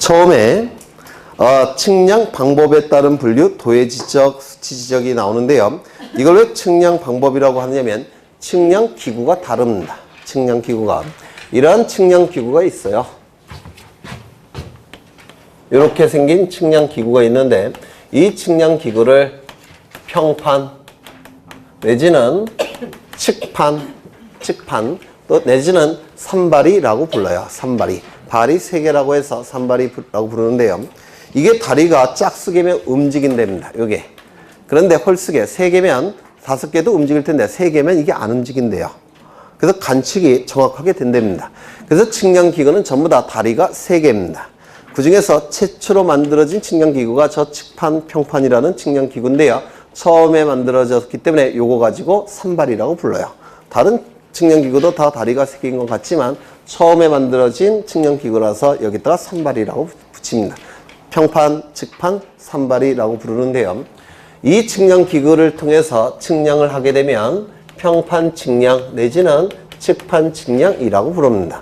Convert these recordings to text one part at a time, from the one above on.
처음에 측량 방법에 따른 분류, 도해 지적, 수치 지적이 나오는데요. 이걸 왜 측량 방법이라고 하냐면 측량 기구가 다릅니다. 측량 기구가. 이러한 측량 기구가 있어요. 이렇게 생긴 측량 기구가 있는데 이 측량 기구를 평판 내지는 측판 또 내지는 산발이라고 불러요. 산발이. 발이 3개라고 해서 산발이라고 부르는데요. 이게 다리가 짝수개면 움직인답니다. 요게. 그런데 홀수개 3개면 5개도 움직일 텐데 3개면 이게 안 움직인대요. 그래서 관측이 정확하게 된답니다. 그래서 측량기구는 전부 다 다리가 3개입니다. 그 중에서 최초로 만들어진 측량기구가 저 측판, 평판이라는 측량기구인데요. 처음에 만들어졌기 때문에 요거 가지고 산발이라고 불러요. 다른 측량기구도 다 다리가 3개인 것 같지만 처음에 만들어진 측량기구라서 여기다가 산발이라고 붙입니다. 평판, 측판, 산발이라고 부르는데요. 이 측량기구를 통해서 측량을 하게 되면 평판 측량 내지는 측판 측량이라고 부릅니다.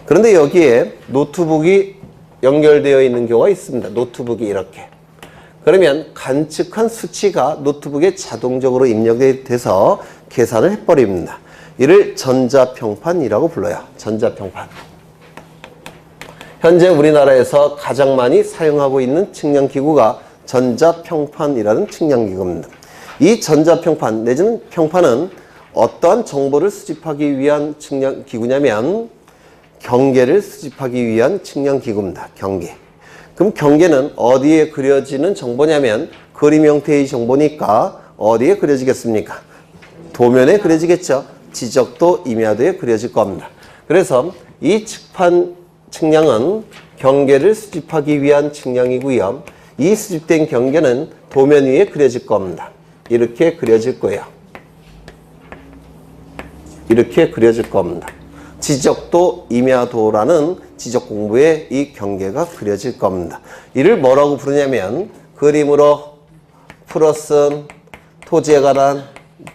그런데 여기에 노트북이 연결되어 있는 경우가 있습니다. 노트북이 이렇게. 그러면 관측한 수치가 노트북에 자동적으로 입력이 돼서 계산을 해버립니다. 이를 전자평판이라고 불러요. 전자평판. 현재 우리나라에서 가장 많이 사용하고 있는 측량기구가 전자평판이라는 측량기구입니다. 이 전자평판 내지는 평판은 어떠한 정보를 수집하기 위한 측량기구냐면 경계를 수집하기 위한 측량기구입니다. 경계. 그럼 경계는 어디에 그려지는 정보냐면 그림 형태의 정보니까 어디에 그려지겠습니까? 도면에 그려지겠죠. 지적도, 임야도에 그려질 겁니다. 그래서 이 측판 측량은 경계를 수집하기 위한 측량이고요. 이 수집된 경계는 도면 위에 그려질 겁니다. 이렇게 그려질 거예요. 이렇게 그려질 겁니다. 지적도, 임야도라는 지적 공부에 이 경계가 그려질 겁니다. 이를 뭐라고 부르냐면 그림으로 풀어쓴 토지에 관한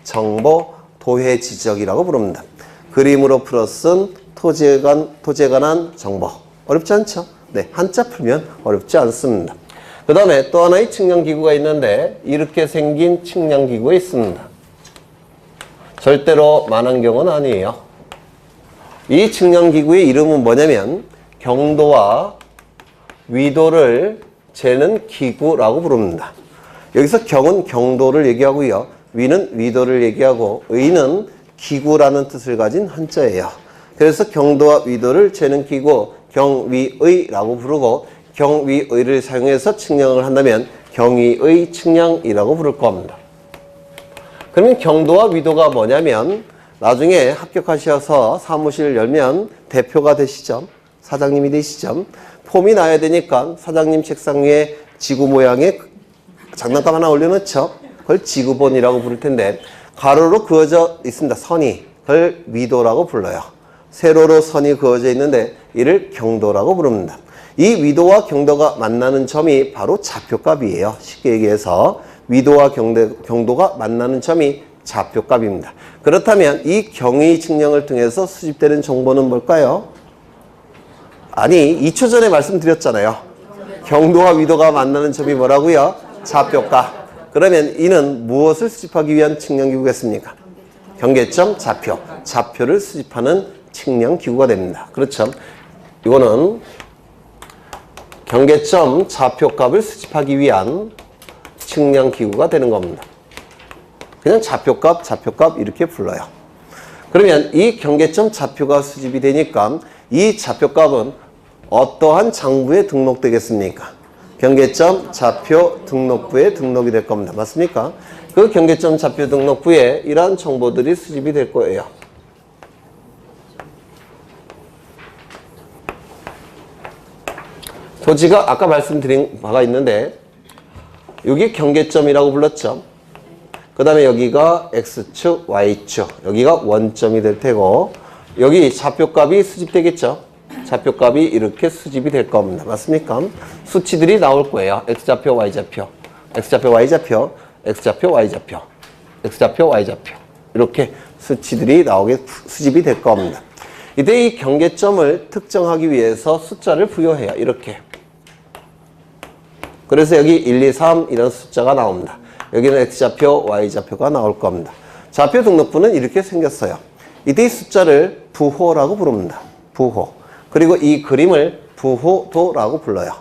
정보, 도해 지적이라고 부릅니다. 그림으로 풀어쓴 토지에 관한 정보. 어렵지 않죠? 네, 한자 풀면 어렵지 않습니다. 그 다음에 또 하나의 측량기구가 있는데 이렇게 생긴 측량기구가 있습니다. 절대로 만환경은 아니에요. 이 측량기구의 이름은 뭐냐면 경도와 위도를 재는 기구라고 부릅니다. 여기서 경은 경도를 얘기하고요. 위는 위도를 얘기하고 의는 기구라는 뜻을 가진 한자예요. 그래서 경도와 위도를 재는 기구 경위의라고 부르고 경위의를 사용해서 측량을 한다면 경위의 측량이라고 부를 겁니다. 그러면 경도와 위도가 뭐냐면 나중에 합격하셔서 사무실을 열면 대표가 되시죠. 사장님이 되시죠. 폼이 나야 되니까 사장님 책상 위에 지구 모양의 장난감 하나 올려놓죠. 그걸 지구본이라고 부를 텐데 가로로 그어져 있습니다. 선이. 그걸 위도라고 불러요. 세로로 선이 그어져 있는데 이를 경도라고 부릅니다. 이 위도와 경도가 만나는 점이 바로 좌표값이에요. 쉽게 얘기해서 위도와 경도가 만나는 점이 좌표값입니다. 그렇다면 이 경위 측량을 통해서 수집되는 정보는 뭘까요? 아니 2초 전에 말씀드렸잖아요. 경도와 위도가 만나는 점이 뭐라고요? 좌표값. 그러면 이는 무엇을 수집하기 위한 측량기구겠습니까? 경계점, 좌표. 좌표를 수집하는 측량기구가 됩니다. 그렇죠? 이거는 경계점, 좌표값을 수집하기 위한 측량기구가 되는 겁니다. 그냥 좌표값 이렇게 불러요. 그러면 이 경계점 좌표가 수집이 되니까 이 좌표값은 어떠한 장부에 등록되겠습니까? 경계점 좌표 등록부에 등록이 될 겁니다. 맞습니까? 그 경계점 좌표 등록부에 이러한 정보들이 수집이 될 거예요. 토지가 아까 말씀드린 바가 있는데 여기 경계점이라고 불렀죠. 그 다음에 여기가 X축, Y축, 여기가 원점이 될 테고 여기 좌표값이 수집되겠죠. 좌표값이 이렇게 수집이 될 겁니다. 맞습니까? 수치들이 나올 거예요. X좌표, Y좌표, X좌표, Y좌표, X좌표, Y좌표, X좌표, Y좌표 이렇게 수치들이 나오게 수집이 될 겁니다. 이때 이 경계점을 특정하기 위해서 숫자를 부여해요. 이렇게. 그래서 여기 1, 2, 3 이런 숫자가 나옵니다. 여기는 X좌표, Y좌표가 나올 겁니다. 좌표 등록부는 이렇게 생겼어요. 이때 이 숫자를 부호라고 부릅니다. 부호. 그리고 이 그림을 부호도라고 불러요.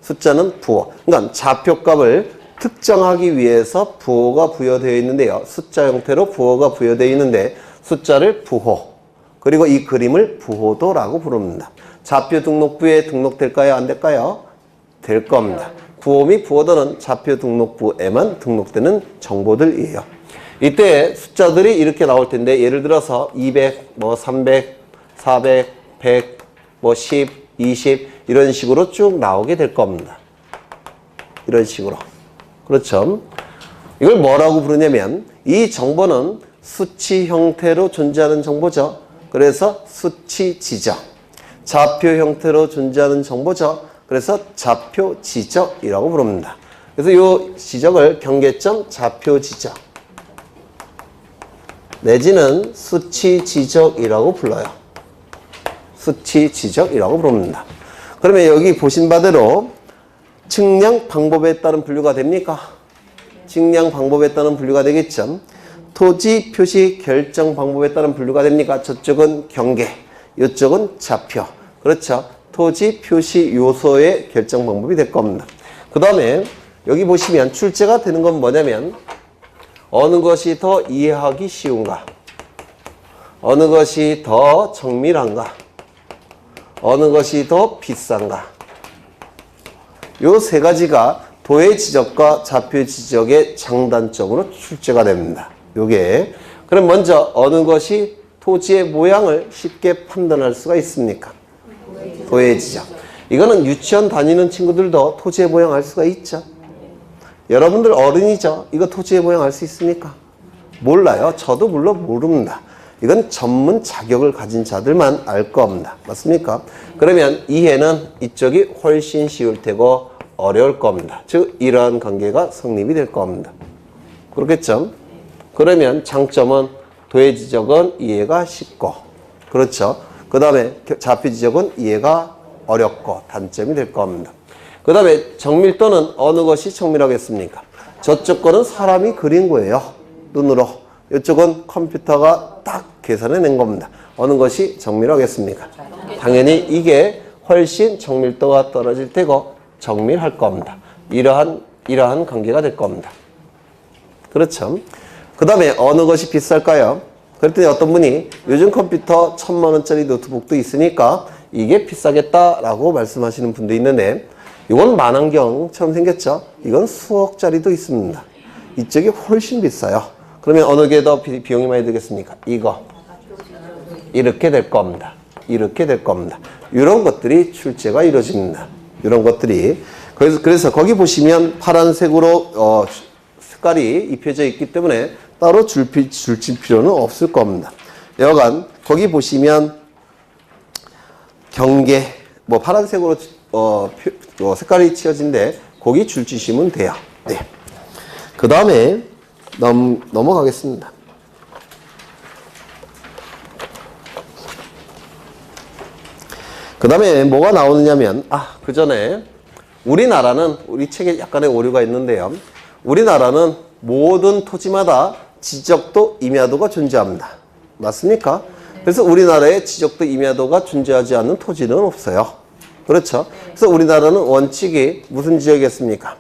숫자는 부호. 그러니까 좌표값을 특정하기 위해서 부호가 부여되어 있는데요. 숫자 형태로 부호가 부여되어 있는데 숫자를 부호. 그리고 이 그림을 부호도라고 부릅니다. 좌표 등록부에 등록될까요? 안 될까요? 될 겁니다. 부호 및 부호도는 좌표 등록부에만 등록되는 정보들이에요. 이때 숫자들이 이렇게 나올 텐데 예를 들어서 200, 300, 400, 100, 10, 20 이런 식으로 쭉 나오게 될 겁니다. 이런 식으로. 그렇죠? 이걸 뭐라고 부르냐면 이 정보는 수치 형태로 존재하는 정보죠. 그래서 수치 지적. 좌표 형태로 존재하는 정보죠. 그래서 좌표 지적이라고 부릅니다. 그래서 이 지적을 경계점 좌표 지적 내지는 수치 지적이라고 불러요. 수치 지적이라고 부릅니다. 그러면 여기 보신 바대로 측량 방법에 따른 분류가 됩니까? 측량 방법에 따른 분류가 되겠죠. 토지 표시 결정 방법에 따른 분류가 됩니까? 저쪽은 경계, 이쪽은 좌표. 그렇죠. 토지 표시 요소의 결정 방법이 될 겁니다. 그 다음에 여기 보시면 출제가 되는 건 뭐냐면 어느 것이 더 이해하기 쉬운가? 어느 것이 더 정밀한가? 어느 것이 더 비싼가? 요 세 가지가 도의 지적과 좌표 지적의 장단점으로 출제가 됩니다. 요게. 그럼 먼저 어느 것이 토지의 모양을 쉽게 판단할 수가 있습니까? 도의 지적. 이거는 유치원 다니는 친구들도 토지의 모양 알 수가 있죠. 여러분들 어른이죠. 이거 토지의 모양 알 수 있습니까? 몰라요. 저도 물론 모릅니다. 이건 전문 자격을 가진 자들만 알 겁니다. 맞습니까? 그러면 이해는 이쪽이 훨씬 쉬울 테고 어려울 겁니다. 즉 이러한 관계가 성립이 될 겁니다. 그렇겠죠? 그러면 장점은 도의 지적은 이해가 쉽고 그렇죠? 그 다음에 좌표 지적은 이해가 어렵고 단점이 될 겁니다. 그 다음에 정밀도는 어느 것이 정밀하겠습니까? 저쪽 거는 사람이 그린 거예요. 눈으로. 이쪽은 컴퓨터가 딱 계산해낸 겁니다. 어느 것이 정밀하겠습니까? 당연히 이게 훨씬 정밀도가 떨어질 테고 정밀할 겁니다. 이러한 관계가 될 겁니다. 그렇죠? 그 다음에 어느 것이 비쌀까요? 그랬더니 어떤 분이 요즘 컴퓨터 1000만 원짜리 노트북도 있으니까 이게 비싸겠다라고 말씀하시는 분도 있는데 이건 만안경처럼 생겼죠? 이건 수억짜리도 있습니다. 이쪽이 훨씬 비싸요. 그러면 어느 게 더 비용이 많이 들겠습니까? 이거. 이렇게 될 겁니다. 이렇게 될 겁니다. 이런 것들이 출제가 이루어집니다. 이런 것들이. 그래서 거기 보시면 파란색으로 색깔이 입혀져 있기 때문에 따로 줄칠 필요는 없을 겁니다. 여간 거기 보시면 경계 파란색으로 색깔이 칠해진데 거기 줄치시면 돼요. 네. 그 다음에 넘어가겠습니다. 그 다음에 뭐가 나오느냐면 그 전에 우리나라는 우리 책에 약간의 오류가 있는데요. 우리나라는 모든 토지마다 지적도 임야도가 존재합니다. 맞습니까? 그래서 우리나라에 지적도 임야도가 존재하지 않는 토지는 없어요. 그렇죠? 그래서 우리나라는 원칙이 무슨 지적이었습니까?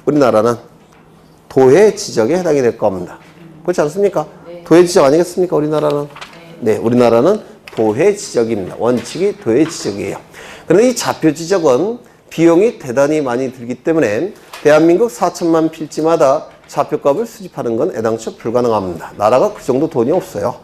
우리나라는 도의 지적에 해당이 될 겁니다. 그렇지 않습니까? 네. 도의 지적 아니겠습니까? 우리나라는? 네, 우리나라는 도의 지적입니다. 원칙이 도의 지적이에요. 그런데 이 좌표 지적은 비용이 대단히 많이 들기 때문에 대한민국 4천만 필지마다 좌표값을 수집하는 건 애당초 불가능합니다. 나라가 그 정도 돈이 없어요.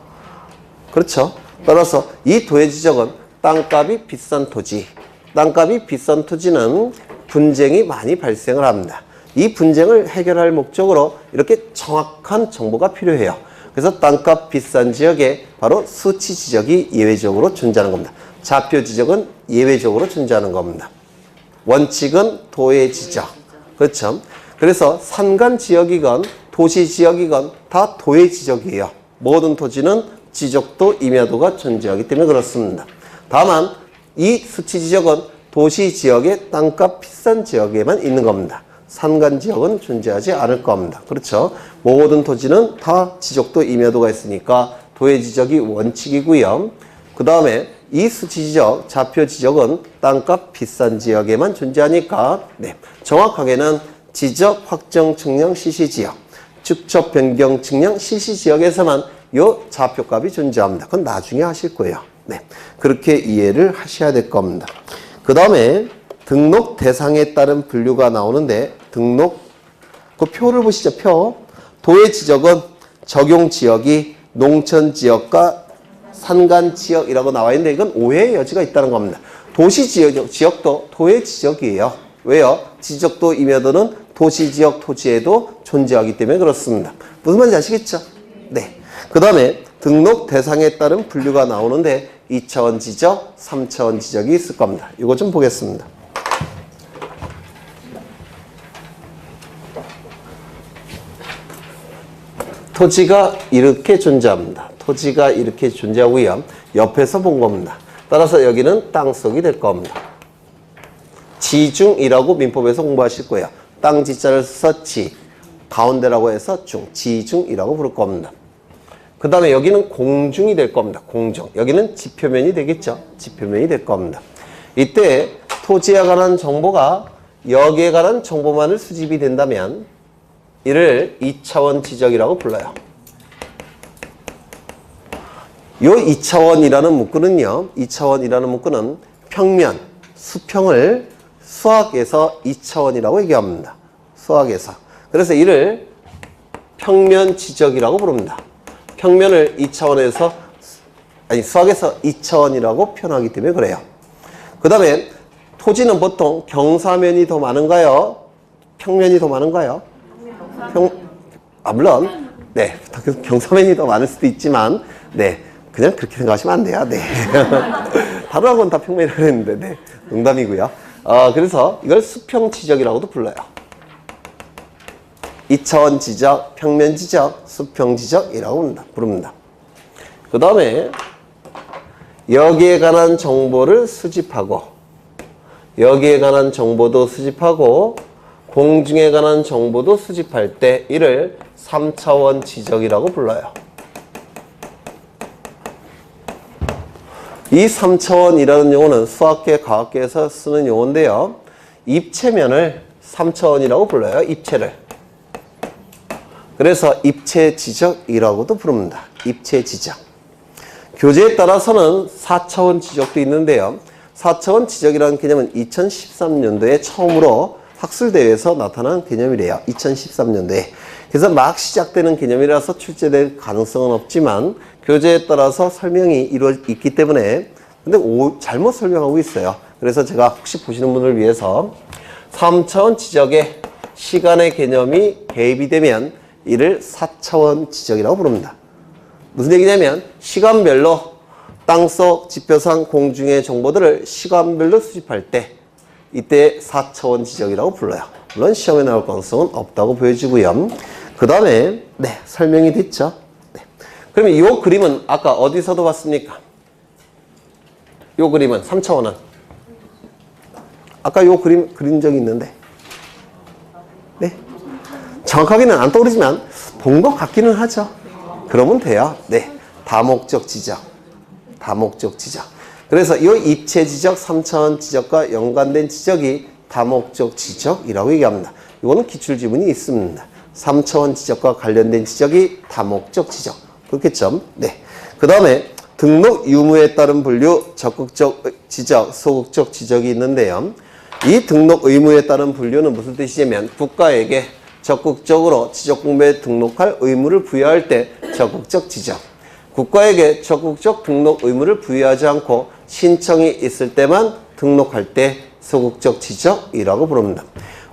그렇죠? 따라서 이 도의 지적은 땅값이 비싼 토지, 땅값이 비싼 토지는 분쟁이 많이 발생을 합니다. 이 분쟁을 해결할 목적으로 이렇게 정확한 정보가 필요해요. 그래서 땅값 비싼 지역에 바로 수치 지적이 예외적으로 존재하는 겁니다. 좌표 지적은 예외적으로 존재하는 겁니다. 원칙은 도의 지적. 그렇죠? 그래서 산간 지역이건 도시 지역이건 다 도의 지적이에요. 모든 토지는 지적도 임야도가 존재하기 때문에 그렇습니다. 다만 이 수치 지적은 도시 지역의 땅값 비싼 지역에만 있는 겁니다. 산간 지역은 존재하지 않을 겁니다. 그렇죠? 모든 토지는 다 지적도 임야도가 있으니까 도의 지적이 원칙이고요. 그 다음에 이 수치 지적, 좌표 지적은 땅값 비싼 지역에만 존재하니까 네, 정확하게는 지적 확정 측량 시시 지역, 축척 변경 측량 시시 지역에서만 요 좌표값이 존재합니다. 그건 나중에 하실 거예요. 네, 그렇게 이해를 하셔야 될 겁니다. 그 다음에 등록 대상에 따른 분류가 나오는데 등록 그 표를 보시죠. 표. 도의 지적은 적용 지역이 농촌 지역과 산간 지역이라고 나와 있는데 이건 오해의 여지가 있다는 겁니다. 도시 지역도 도의 지적이에요. 왜요? 지적도 임야도는 도시 지역 토지에도 존재하기 때문에 그렇습니다. 무슨 말인지 아시겠죠? 네. 그 다음에 등록 대상에 따른 분류가 나오는데 2차원 지적, 3차원 지적이 있을 겁니다. 이거 좀 보겠습니다. 토지가 이렇게 존재합니다. 토지가 이렇게 존재하고요. 옆에서 본 겁니다. 따라서 여기는 땅속이 될 겁니다. 지중이라고 민법에서 공부하실 거예요. 땅 지자를 써서 지, 가운데라고 해서 중, 지중이라고 부를 겁니다. 그 다음에 여기는 공중이 될 겁니다. 공중. 여기는 지표면이 되겠죠. 지표면이 될 겁니다. 이때 토지에 관한 정보가 여기에 관한 정보만을 수집이 된다면 이를 2차원 지적이라고 불러요. 요 2차원이라는 문구는요. 2차원이라는 문구는 평면, 수평을 수학에서 2차원이라고 얘기합니다. 수학에서. 그래서 이를 평면 지적이라고 부릅니다. 평면을 2차원에서 수학에서 2차원이라고 표현하기 때문에 그래요. 그 다음에 토지는 보통 경사면이 더 많은가요? 평면이 더 많은가요? 물론 네, 경사면이 더 많을 수도 있지만 네, 그냥 그렇게 생각하시면 안 돼요. 네. 다른 학원 다 평면이라고 했는데 네, 농담이고요. 그래서 이걸 수평 지적이라고도 불러요. 2차원 지적, 평면 지적, 수평 지적이라고 부릅니다. 그 다음에 여기에 관한 정보를 수집하고 여기에 관한 정보도 수집하고 공중에 관한 정보도 수집할 때 이를 3차원 지적이라고 불러요. 이 3차원이라는 용어는 수학계, 과학계에서 쓰는 용어인데요. 입체면을 3차원이라고 불러요. 입체를. 그래서 입체 지적이라고도 부릅니다. 입체 지적. 교재에 따라서는 4차원 지적도 있는데요. 4차원 지적이라는 개념은 2013년도에 처음으로 학술대회에서 나타난 개념이래요. 2013년도에. 그래서 막 시작되는 개념이라서 출제될 가능성은 없지만 교재에 따라서 설명이 있기 때문에 근데 잘못 설명하고 있어요. 그래서 제가 혹시 보시는 분을 위해서 3차원 지적에 시간의 개념이 개입이 되면 이를 4차원 지적이라고 부릅니다. 무슨 얘기냐면 시간별로 땅속 지표상 공중의 정보들을 시간별로 수집할 때 이때 4차원 지적이라고 불러요. 물론 시험에 나올 가능성은 없다고 보여지고요. 그 다음에 네, 설명이 됐죠. 네. 그러면 이 그림은 아까 어디서도 봤습니까? 이 그림은 3차원은 아까 이 그림 그린 적이 있는데 네. 정확하게는 안 떠오르지만 본 것 같기는 하죠. 그러면 돼요. 네. 다목적 지적. 다목적 지적. 그래서 이 입체 지적, 3차원 지적과 연관된 지적이 다목적 지적이라고 얘기합니다. 이거는 기출지문이 있습니다. 3차원 지적과 관련된 지적이 다목적 지적. 그렇겠죠? 네. 그 다음에 등록 유무에 따른 분류, 적극적 지적, 소극적 지적이 있는데요. 이 등록 의무에 따른 분류는 무슨 뜻이냐면 국가에게 적극적으로 지적공부에 등록할 의무를 부여할 때 적극적 지적. 국가에게 적극적 등록 의무를 부여하지 않고 신청이 있을 때만 등록할 때 소극적 지적이라고 부릅니다.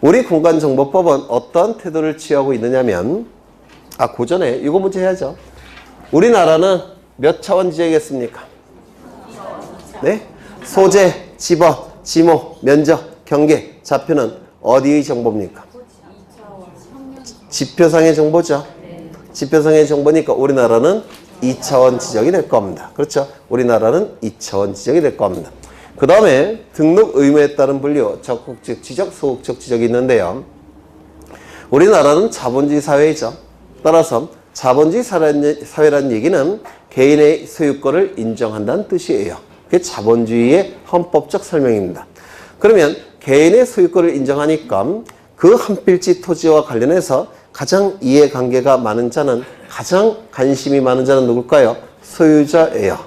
우리 공간정보법은 어떠한 태도를 취하고 있느냐면 그 전에 이거 문제 해야죠. 우리나라는 몇 차원 지적이겠습니까? 네? 소재, 집어, 지모, 면적, 경계, 좌표는 어디의 정보입니까? 지표상의 정보죠. 지표상의 정보니까 우리나라는 2차원 지적이 될 겁니다. 그렇죠? 우리나라는 2차원 지적이 될 겁니다. 그 다음에 등록 의무에 따른 분류, 적극적 지적, 소극적 지적이 있는데요. 우리나라는 자본주의 사회이죠. 따라서 자본주의 사회라는 얘기는 개인의 소유권을 인정한다는 뜻이에요. 그게 자본주의의 헌법적 설명입니다. 그러면 개인의 소유권을 인정하니까 그 한 필지 토지와 관련해서 가장 이해관계가 많은 자는, 가장 관심이 많은 자는 누굴까요? 소유자예요.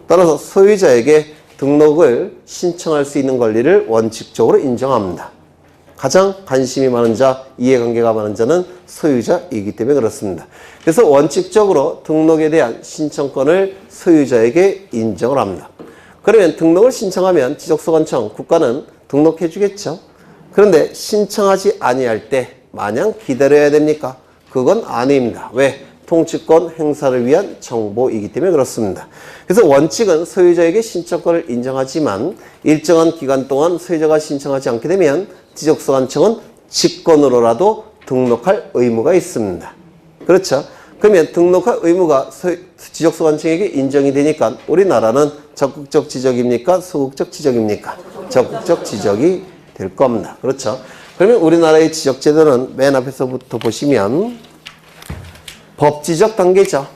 따라서 소유자에게 등록을 신청할 수 있는 권리를 원칙적으로 인정합니다. 가장 관심이 많은 자, 이해관계가 많은 자는 소유자이기 때문에 그렇습니다. 그래서 원칙적으로 등록에 대한 신청권을 소유자에게 인정을 합니다. 그러면 등록을 신청하면 지적소관청, 국가는 등록해 주겠죠. 그런데 신청하지 아니할 때 마냥 기다려야 됩니까? 그건 아닙니다. 왜? 통치권 행사를 위한 정보이기 때문에 그렇습니다. 그래서 원칙은 소유자에게 신청권을 인정하지만 일정한 기간 동안 소유자가 신청하지 않게 되면 지적소관청은 직권으로라도 등록할 의무가 있습니다. 그렇죠? 그러면 등록할 의무가 지적소관청에게 인정이 되니까 우리나라는 적극적 지적입니까? 소극적 지적입니까? 적극적 지적이 될 겁니다. 그렇죠? 그러면 우리나라의 지적제도는 맨 앞에서부터 보시면 법지적 단계죠.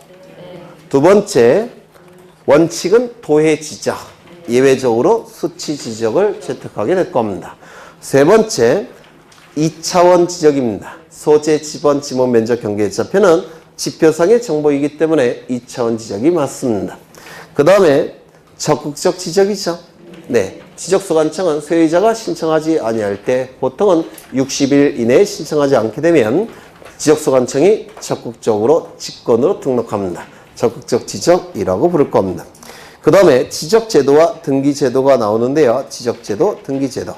두 번째, 원칙은 도해 지적, 예외적으로 수치 지적을 채택하게 될 겁니다. 세 번째, 2차원 지적입니다. 소재, 지번, 지문, 면적, 경계, 좌표는 지표상의 정보이기 때문에 2차원 지적이 맞습니다. 그 다음에 적극적 지적이죠. 네, 지적소관청은 소유자가 신청하지 아니할 때 보통은 60일 이내에 신청하지 않게 되면 지적소관청이 적극적으로 직권으로 등록합니다. 적극적 지적이라고 부를 겁니다. 그 다음에 지적제도와 등기제도가 나오는데요. 지적제도, 등기제도.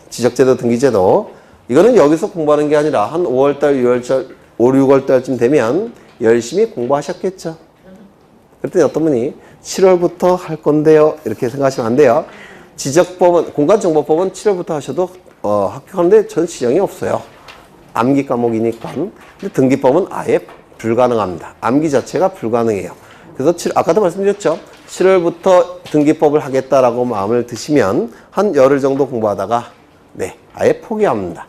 지적제도, 등기제도. 이거는 여기서 공부하는 게 아니라 한 5월달, 6월달, 5, 6월달쯤 되면 열심히 공부하셨겠죠. 그랬더니 어떤 분이 7월부터 할 건데요. 이렇게 생각하시면 안 돼요. 지적법은, 공간정보법은 7월부터 하셔도 합격하는데 전 지장이 없어요. 암기 과목이니까. 근데 등기법은 아예 불가능합니다. 암기 자체가 불가능해요. 그래서 아까도 말씀드렸죠. 7월부터 등기법을 하겠다라고 마음을 드시면 한 열흘 정도 공부하다가 네, 아예 포기합니다.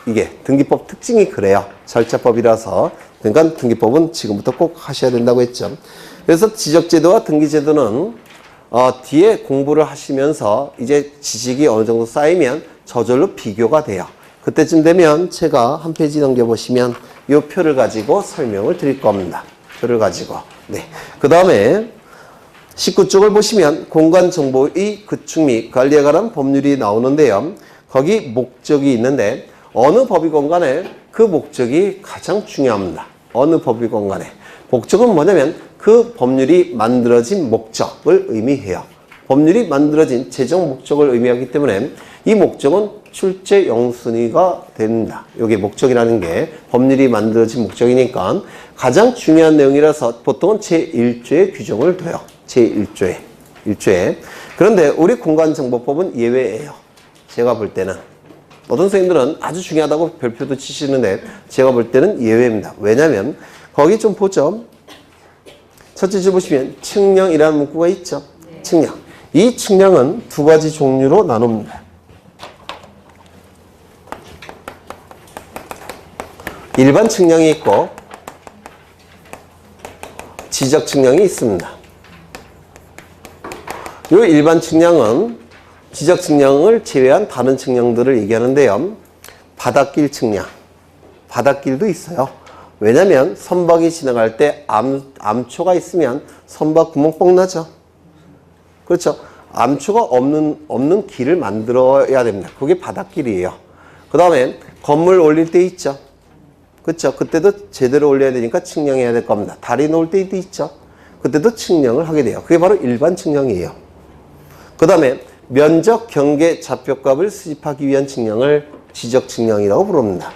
이게 등기법 특징이 그래요. 절차법이라서. 그러니까 등기법은 지금부터 꼭 하셔야 된다고 했죠. 그래서 지적제도와 등기제도는 뒤에 공부를 하시면서 이제 지식이 어느 정도 쌓이면 저절로 비교가 돼요. 그때쯤 되면 제가 한 페이지 넘겨보시면 이 표를 가지고 설명을 드릴 겁니다. 표를 가지고. 네. 그 다음에 19쪽을 보시면 공간정보의 구축 및 관리에 관한 법률이 나오는데요. 거기 목적이 있는데 어느 법이건 간에 그 목적이 가장 중요합니다. 어느 법이건 간에. 목적은 뭐냐면 그 법률이 만들어진 목적을 의미해요. 법률이 만들어진 재정 목적을 의미하기 때문에 이 목적은 출제 영순위가 됩니다. 이게 목적이라는 게 법률이 만들어진 목적이니까 가장 중요한 내용이라서 보통은 제1조에 규정을 둬요. 제1조에. 1조에. 그런데 우리 공간정보법은 예외예요. 제가 볼 때는. 어떤 선생님들은 아주 중요하다고 별표도 치시는데 제가 볼 때는 예외입니다. 왜냐하면 거기 좀 보죠. 첫째 줄 보시면 측량이라는 문구가 있죠. 측량. 이 측량은 두 가지 종류로 나눕니다. 일반 측량이 있고 지적 측량이 있습니다. 이 일반 측량은 지적 측량을 제외한 다른 측량들을 얘기하는데요. 바닷길 측량. 바닷길도 있어요. 왜냐면 선박이 지나갈 때 암초가 있으면 선박 구멍 뻥 나죠. 그렇죠. 암초가 없는 길을 만들어야 됩니다. 그게 바닷길이에요. 그 다음에 건물 올릴 때 있죠. 그렇죠. 그때도 제대로 올려야 되니까 측량해야 될 겁니다. 다리 놓을 때도 있죠. 그때도 측량을 하게 돼요. 그게 바로 일반 측량이에요. 그 다음에 면적, 경계, 좌표값을 수집하기 위한 측량을 지적 측량이라고 부릅니다.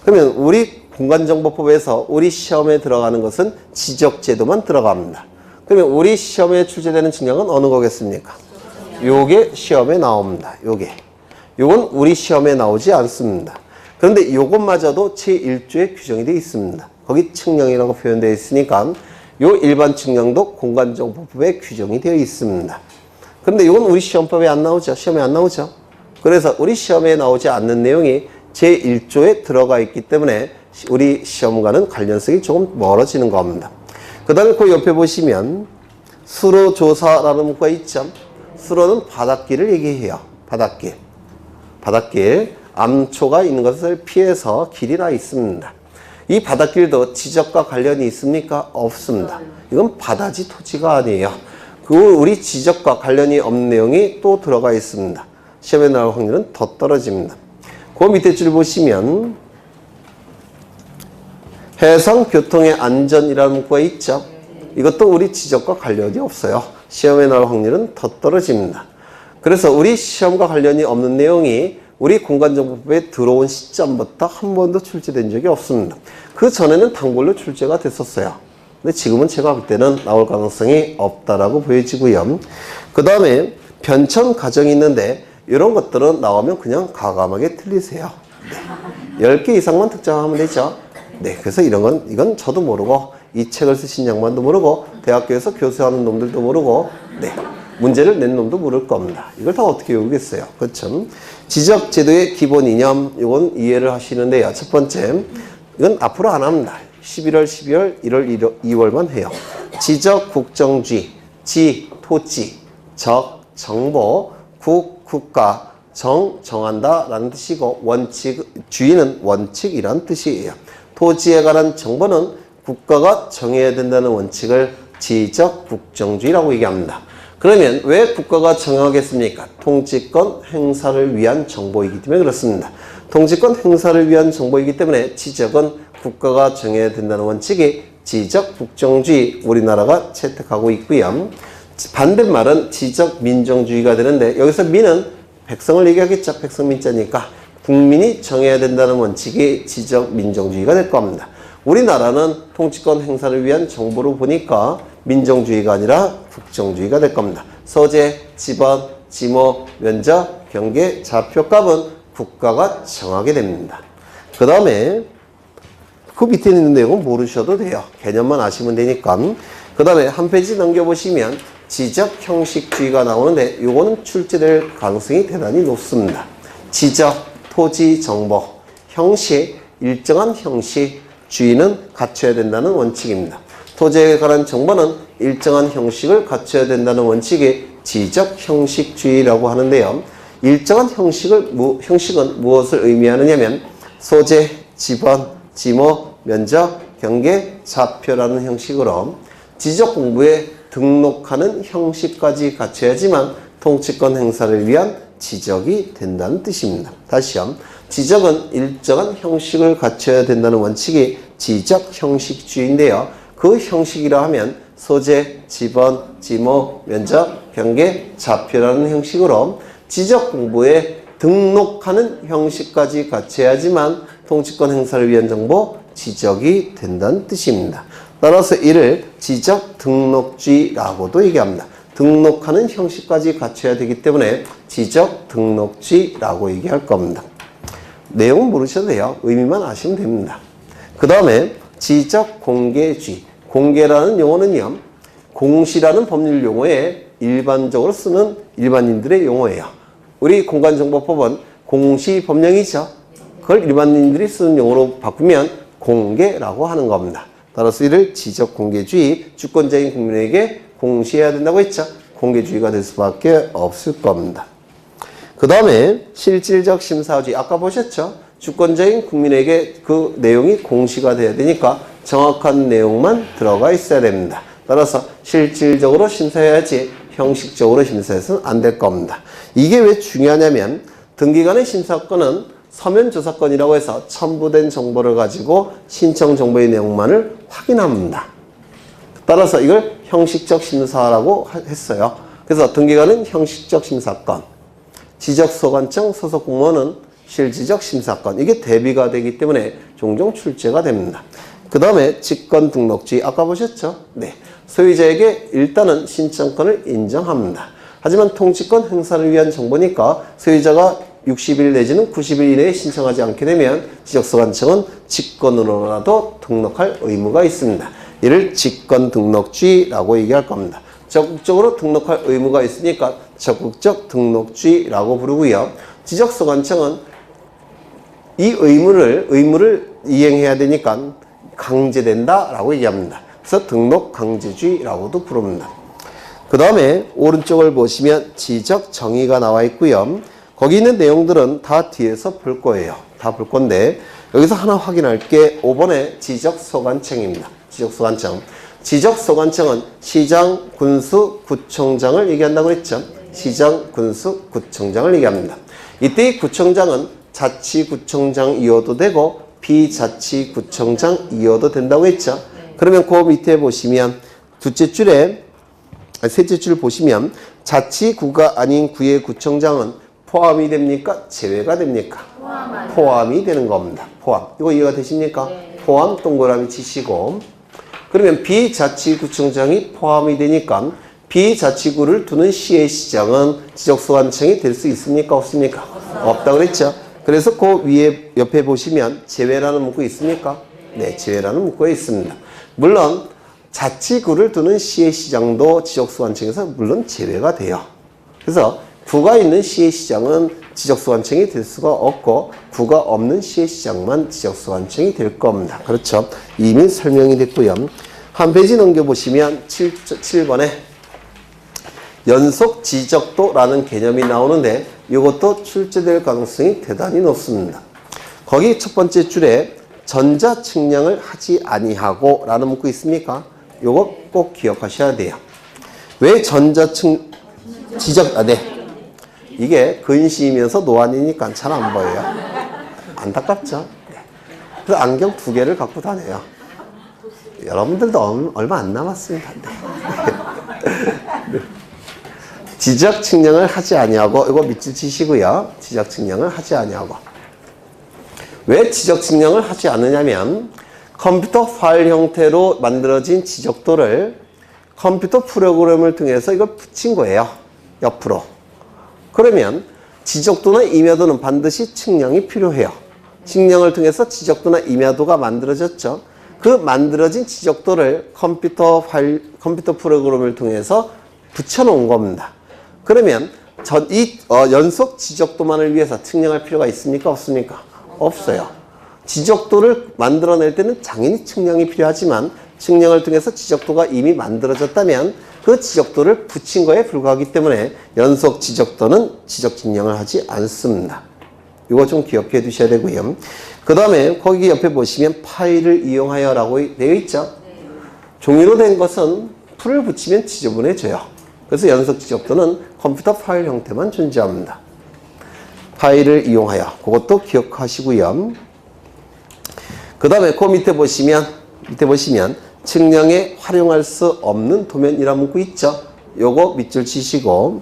그러면 우리 공간정보법에서 우리 시험에 들어가는 것은 지적제도만 들어갑니다. 그러면 우리 시험에 출제되는 측량은 어느 거겠습니까? 요게 시험에 나옵니다. 요건 우리 시험에 나오지 않습니다. 그런데 요것마저도 제1조에 규정이 되어 있습니다. 거기 측량이라고 표현되어 있으니까 요 일반 측량도 공간정보법에 규정이 되어 있습니다. 그런데 이건 우리 시험법에 안 나오죠. 시험에 안 나오죠. 그래서 우리 시험에 나오지 않는 내용이 제1조에 들어가 있기 때문에 우리 시험과는 관련성이 조금 멀어지는 겁니다. 그 다음에 그 옆에 보시면 수로조사라는 문구가 있죠. 수로는 바닷길을 얘기해요. 바닷길. 바닷길. 암초가 있는 것을 피해서 길이 나 있습니다. 이 바닷길도 지적과 관련이 있습니까? 없습니다. 이건 바다지 토지가 아니에요. 그 우리 지적과 관련이 없는 내용이 또 들어가 있습니다. 시험에 나올 확률은 더 떨어집니다. 그 밑에 줄 보시면 해상교통의 안전이라는 문구가 있죠. 이것도 우리 지적과 관련이 없어요. 시험에 나올 확률은 더 떨어집니다. 그래서 우리 시험과 관련이 없는 내용이 우리 공간정보법에 들어온 시점부터 한 번도 출제된 적이 없습니다. 그 전에는 단골로 출제가 됐었어요. 근데 지금은 제가 볼 때는 나올 가능성이 없다라고 보여지고요. 그 다음에 변천 가정이 있는데 이런 것들은 나오면 그냥 과감하게 틀리세요. 네. 10개 이상만 특정하면 되죠. 네, 그래서 이건 저도 모르고 이 책을 쓰신 양반도 모르고 대학교에서 교수하는 놈들도 모르고 네, 문제를 낸 놈도 모를 겁니다. 이걸 다 어떻게 외우겠어요. 그렇죠? 지적제도의 기본 이념 이건 이해를 하시는데요. 첫 번째, 이건 앞으로 안 합니다. 11월, 12월, 1월, 2월만 해요. 지적, 국정주의, 지, 토지, 적, 정보, 국, 국가, 정, 정한다 라는 뜻이고 원칙, 주의는 원칙이란 뜻이에요. 토지에 관한 정보는 국가가 정해야 된다는 원칙을 지적, 국정주의라고 얘기합니다. 그러면 왜 국가가 정하겠습니까? 통치권 행사를 위한 정보이기 때문에 그렇습니다. 통치권 행사를 위한 정보이기 때문에 지적은 국가가 정해야 된다는 원칙이 지적, 국정주의 우리나라가 채택하고 있고요. 반대말은 지적, 민정주의가 되는데 여기서 민은 백성을 얘기하겠죠. 백성민자니까 국민이 정해야 된다는 원칙이 지적, 민정주의가 될 겁니다. 우리나라는 통치권 행사를 위한 정보로 보니까 민정주의가 아니라 국정주의가 될 겁니다. 소재, 지번, 지모, 면적, 경계, 좌표값은 국가가 정하게 됩니다. 그 다음에 그 밑에 있는 내용은 모르셔도 돼요. 개념만 아시면 되니까. 그 다음에 한 페이지 넘겨보시면 지적 형식주의가 나오는데 이거는 출제될 가능성이 대단히 높습니다. 지적, 토지, 정보, 형식, 일정한 형식, 주의는 갖춰야 된다는 원칙입니다. 토지에 관한 정보는 일정한 형식을 갖춰야 된다는 원칙이 지적 형식주의라고 하는데요. 일정한 형식은 무엇을 의미하느냐면 소재, 지번, 지모, 면적, 경계, 좌표라는 형식으로 지적 공부에 등록하는 형식까지 갖춰야지만 통치권 행사를 위한 지적이 된다는 뜻입니다. 다시요. 지적은 일정한 형식을 갖춰야 된다는 원칙이 지적 형식주의인데요. 그 형식이라 하면 소재, 지번, 지모, 면적, 경계, 좌표라는 형식으로 지적 공부에 등록하는 형식까지 갖춰야지만 통치권 행사를 위한 정보, 지적이 된다는 뜻입니다. 따라서 이를 지적 등록주의라고도 얘기합니다. 등록하는 형식까지 갖춰야 되기 때문에 지적 등록주의라고 얘기할 겁니다. 내용은 모르셔도 돼요. 의미만 아시면 됩니다. 그 다음에 지적 공개주의. 공개라는 용어는요, 공시라는 법률 용어에 일반적으로 쓰는 일반인들의 용어예요. 우리 공간정보법은 공시 법령이죠. 그걸 일반인들이 쓰는 용어로 바꾸면 공개라고 하는 겁니다. 따라서 이를 지적 공개주의, 주권자인 국민에게 공시해야 된다고 했죠. 공개주의가 될 수밖에 없을 겁니다. 그 다음에 실질적 심사주의. 아까 보셨죠? 주권자인 국민에게 그 내용이 공시가 돼야 되니까 정확한 내용만 들어가 있어야 됩니다. 따라서 실질적으로 심사해야지 형식적으로 심사해서는 안 될 겁니다. 이게 왜 중요하냐면 등기관의 심사권은 서면조사권이라고 해서 첨부된 정보를 가지고 신청 정보의 내용만을 확인합니다. 따라서 이걸 형식적 심사라고 했어요. 그래서 등기관은 형식적 심사권, 지적소관청 소속 공무원은 실질적 심사권. 이게 대비가 되기 때문에 종종 출제가 됩니다. 그 다음에 직권등록주의. 아까 보셨죠? 네. 소유자에게 일단은 신청권을 인정합니다. 하지만 통치권 행사를 위한 정보니까 소유자가 60일 내지는 90일 이내에 신청하지 않게 되면 지적소관청은 직권으로라도 등록할 의무가 있습니다. 이를 직권등록주의라고 얘기할 겁니다. 적극적으로 등록할 의무가 있으니까 적극적 등록주의라고 부르고요. 지적소관청은 이 의무를 이행해야 되니까 강제된다라고 얘기합니다. 그래서 등록강제주의라고도 부릅니다. 그 다음에 오른쪽을 보시면 지적정의가 나와 있고요. 거기 있는 내용들은 다 뒤에서 볼 거예요. 다 볼 건데 여기서 하나 확인할 게 5번의 지적소관청입니다. 지적소관청. 지적소관청은 시장, 군수, 구청장을 얘기한다고 그랬죠. 시장, 군수, 구청장을 얘기합니다. 이때 이 구청장은 자치구청장이어도 되고 비자치구청장이어도 된다고 했죠. 그러면 그 밑에 보시면 셋째 줄 보시면 자치구가 아닌 구의 구청장은 포함이 됩니까? 제외가 됩니까? 포함이 되는 겁니다. 포함. 이거 이해가 되십니까? 네. 포함 동그라미 치시고 그러면 비자치구청장이 포함이 되니까 비자치구를 두는 시의 시장은 지적소관청이 될 수 있습니까? 없습니까? 없다 그랬죠. 그래서 그 위에 옆에 보시면 제외라는 문구 있습니까? 네, 제외라는 문구가 있습니다. 물론 자치구를 두는 시의 시장도 지적소관청에서 물론 제외가 돼요. 그래서 구가 있는 시의 시장은 지적소관청이 될 수가 없고 구가 없는 시의 시장만 지적소관청이 될 겁니다. 그렇죠? 이미 설명이 됐고요. 한 페이지 넘겨보시면 7번에 연속 지적도라는 개념이 나오는데 이것도 출제될 가능성이 대단히 높습니다. 거기 첫 번째 줄에 전자측량을 하지 아니하고 라는 문구 있습니까? 이거 꼭 기억하셔야 돼요. 왜 네. 이게 근시이면서 노안이니까 잘 안 보여요. 안타깝죠? 네. 그래서 안경 2개를 갖고 다녀요. 여러분들도 얼마 안 남았습니다. 네. 지적 측량을 하지 아니하고 이거 밑줄 치시고요. 지적 측량을 하지 아니하고 왜 지적 측량을 하지 않느냐면 컴퓨터 파일 형태로 만들어진 지적도를 컴퓨터 프로그램을 통해서 이걸 붙인 거예요. 옆으로. 그러면 지적도나 임야도는 반드시 측량이 필요해요. 측량을 통해서 지적도나 임야도가 만들어졌죠. 그 만들어진 지적도를 컴퓨터 프로그램을 통해서 붙여놓은 겁니다. 그러면 연속 지적도만을 위해서 측량할 필요가 있습니까? 없습니까? 없어요. 지적도를 만들어낼 때는 당연히 측량이 필요하지만 측량을 통해서 지적도가 이미 만들어졌다면 그 지적도를 붙인 거에 불과하기 때문에 연속 지적도는 지적 측량을 하지 않습니다. 이거 좀 기억해 두셔야 되고요. 그 다음에 거기 옆에 보시면 파일을 이용하여 라고 되어 있죠. 종이로 된 것은 풀을 붙이면 지저분해져요. 그래서 연속 지적도는 컴퓨터 파일 형태만 존재합니다. 파일을 이용하여 그것도 기억하시고요. 그 다음에 그 밑에 보시면 측량에 활용할 수 없는 도면이라는 문구 있죠. 요거 밑줄 치시고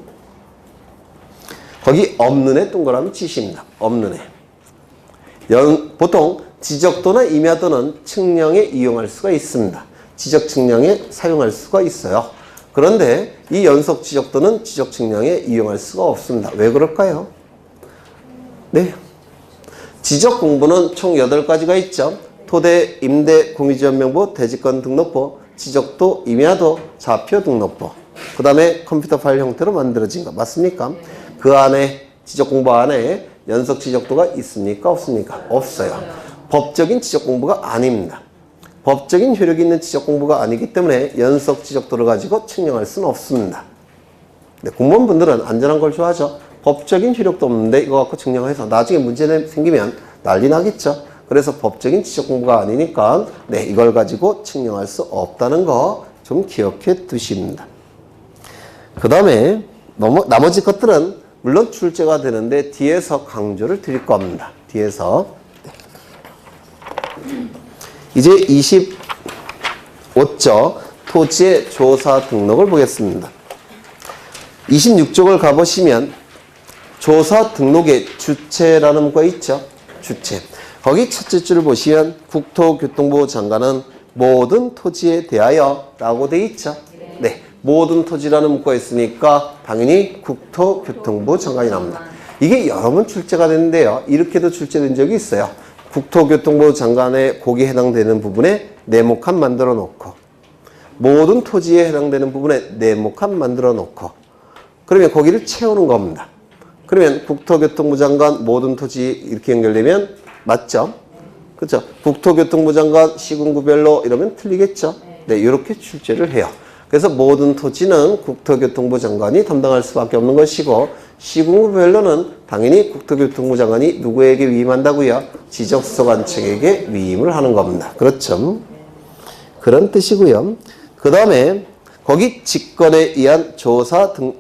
거기 없는 애 동그라미 치십니다. 없는 애. 보통 지적도나 임야도는 측량에 이용할 수가 있습니다. 지적 측량에 사용할 수가 있어요. 그런데 이 연속 지적도는 지적 측량에 이용할 수가 없습니다. 왜 그럴까요? 네. 지적 공부는 총 8가지가 있죠. 토대, 임대, 공유지원명부, 대지권 등록부, 지적도, 임야도, 좌표 등록부. 그 다음에 컴퓨터 파일 형태로 만들어진 거 맞습니까? 그 안에 지적 공부 안에 연속 지적도가 있습니까? 없습니까? 없어요. 법적인 지적 공부가 아닙니다. 법적인 효력이 있는 지적 공부가 아니기 때문에 연속 지적도를 가지고 측량할 수는 없습니다. 네, 공무원분들은 안전한 걸 좋아하죠. 법적인 효력도 없는데 이거 갖고 측량해서 나중에 문제 생기면 난리 나겠죠. 그래서 법적인 지적 공부가 아니니까 네, 이걸 가지고 측량할 수 없다는 거 좀 기억해 두십니다. 그 다음에 나머지 것들은 물론 출제가 되는데 뒤에서 강조를 드릴 겁니다. 뒤에서. 이제 25조 토지의 조사 등록을 보겠습니다. 26쪽을 가보시면 조사 등록의 주체라는 문구가 있죠. 주체. 거기 첫째 줄을 보시면 국토교통부 장관은 모든 토지에 대하여 라고 돼 있죠. 네. 모든 토지라는 문구가 있으니까 당연히 국토교통부 장관이 나옵니다. 이게 여러 번 출제가 됐는데요. 이렇게도 출제된 적이 있어요. 국토교통부 장관의 거기에 해당되는 부분에 네모칸 만들어 놓고 모든 토지에 해당되는 부분에 네모칸 만들어 놓고 그러면 거기를 채우는 겁니다. 그러면 국토교통부 장관 모든 토지 이렇게 연결되면 맞죠? 그렇죠? 국토교통부 장관 시군구별로 이러면 틀리겠죠? 네, 이렇게 출제를 해요. 그래서 모든 토지는 국토교통부 장관이 담당할 수밖에 없는 것이고 시군구별로는 당연히 국토교통부 장관이 누구에게 위임한다고요? 지적수서관청에게 위임을 하는 겁니다. 그렇죠? 그런 뜻이고요. 그 다음에 거기 직권에 의한 조사 등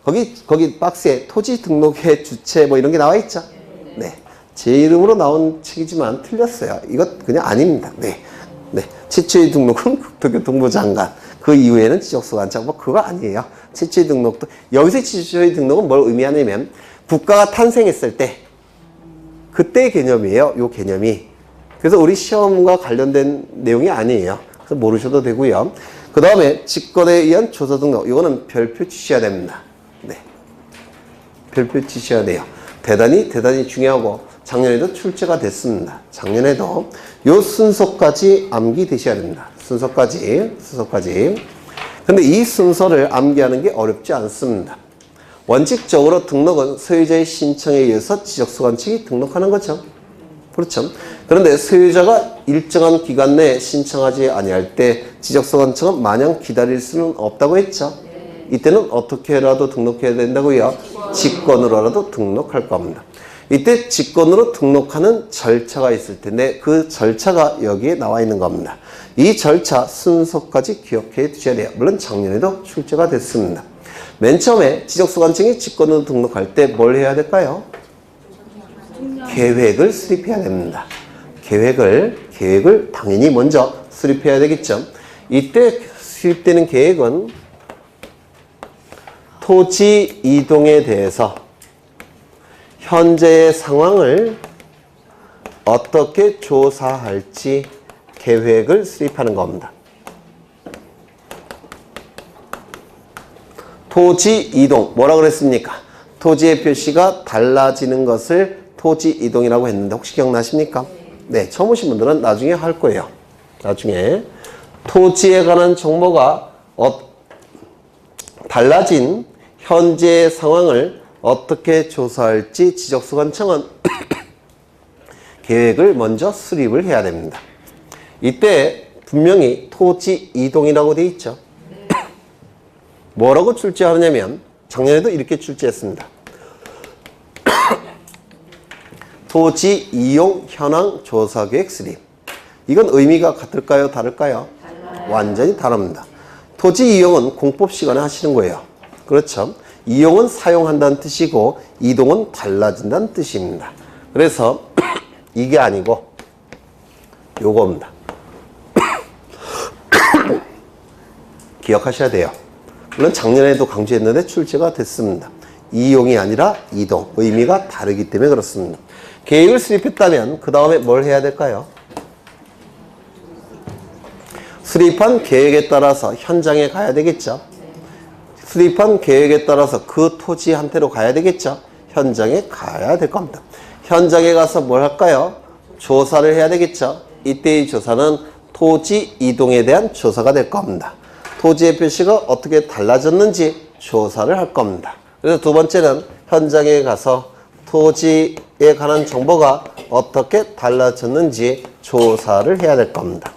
거기 박스에 토지 등록회 주체 뭐 이런 게 나와 있죠? 네. 제 이름으로 나온 책이지만 틀렸어요. 이것 그냥 아닙니다. 네. 네. 최초의 등록은 국토교통부 장관. 그 이후에는 지적수관청 뭐 그거 아니에요. 최초의 등록도 여기서 최초의 등록은 뭘 의미하냐면 국가가 탄생했을 때 그때의 개념이에요. 요 개념이. 그래서 우리 시험과 관련된 내용이 아니에요. 그래서 모르셔도 되고요. 그 다음에 직권에 의한 조사 등록. 이거는 별표 치셔야 됩니다. 네. 별표 치셔야 돼요. 대단히 중요하고 작년에도 출제가 됐습니다. 작년에도 요 순서까지 암기되셔야 됩니다. 순서까지. 근데 이 순서를 암기하는 게 어렵지 않습니다. 원칙적으로 등록은 소유자의 신청에 의해서 지적수관청이 등록하는 거죠. 그렇죠. 그런데 소유자가 일정한 기간 내에 신청하지 아니할 때 지적수관청은 마냥 기다릴 수는 없다고 했죠. 이때는 어떻게라도 등록해야 된다고요? 직권으로라도 등록할 겁니다. 이때 직권으로 등록하는 절차가 있을 텐데 그 절차가 여기에 나와 있는 겁니다. 이 절차 순서까지 기억해 두셔야 돼요. 물론 작년에도 출제가 됐습니다. 맨 처음에 지적수관청이 직권으로 등록할 때 뭘 해야 될까요? 계획을 수립해야 됩니다. 계획을 당연히 먼저 수립해야 되겠죠. 이때 수립되는 계획은 토지 이동에 대해서 현재의 상황을 어떻게 조사할지 계획을 수립하는 겁니다. 토지 이동, 뭐라 그랬습니까? 토지의 표시가 달라지는 것을 토지 이동이라고 했는데 혹시 기억나십니까? 네, 처음 오신 분들은 나중에 할 거예요. 나중에 토지에 관한 정보가 달라진 현재의 상황을 어떻게 조사할지 지적수관청은 계획을 먼저 수립을 해야 됩니다. 이때 분명히 토지 이동이라고 되어 있죠. 뭐라고 출제하느냐면 작년에도 이렇게 출제했습니다. 토지 이용 현황 조사 계획 수립. 이건 의미가 같을까요? 다를까요? 완전히 다릅니다. 토지 이용은 공법 시간에 하시는 거예요. 그렇죠? 이용은 사용한다는 뜻이고 이동은 달라진다는 뜻입니다. 그래서 이게 아니고 요겁니다. 기억하셔야 돼요. 물론 작년에도 강조했는데 출제가 됐습니다. 이용이 아니라 이동. 의미가 다르기 때문에 그렇습니다. 계획을 수립했다면 그 다음에 뭘 해야 될까요? 수립한 계획에 따라서 현장에 가야 되겠죠. 수립한 계획에 따라서 그 토지한테로 가야 되겠죠. 현장에 가야 될 겁니다. 현장에 가서 뭘 할까요? 조사를 해야 되겠죠. 이때의 조사는 토지 이동에 대한 조사가 될 겁니다. 토지의 표시가 어떻게 달라졌는지 조사를 할 겁니다. 그래서 두 번째는 현장에 가서 토지에 관한 정보가 어떻게 달라졌는지 조사를 해야 될 겁니다.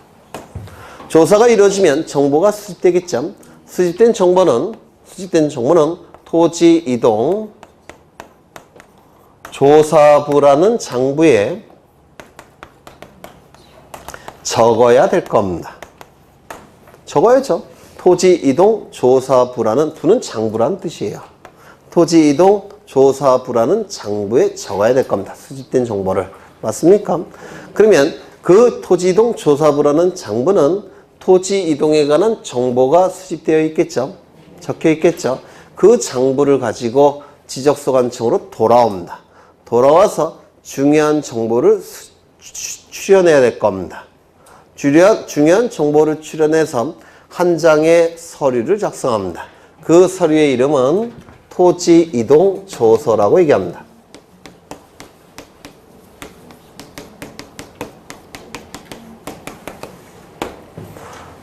조사가 이루어지면 정보가 수집되겠죠. 수집된 정보는 토지 이동 조사부라는 장부에 적어야 될 겁니다. 적어야죠. 토지 이동 조사부라는 부는 장부라는 뜻이에요. 토지 이동 조사부라는 장부에 적어야 될 겁니다. 수집된 정보를. 맞습니까? 그러면 그 토지 이동 조사부라는 장부는 토지 이동에 관한 정보가 수집되어 있겠죠. 적혀 있겠죠. 그 장부를 가지고 지적수관청으로 돌아옵니다. 돌아와서 중요한 정보를 추려내야 될 겁니다. 중요한 정보를 추려내서 한 장의 서류를 작성합니다. 그 서류의 이름은 토지 이동 조서라고 얘기합니다.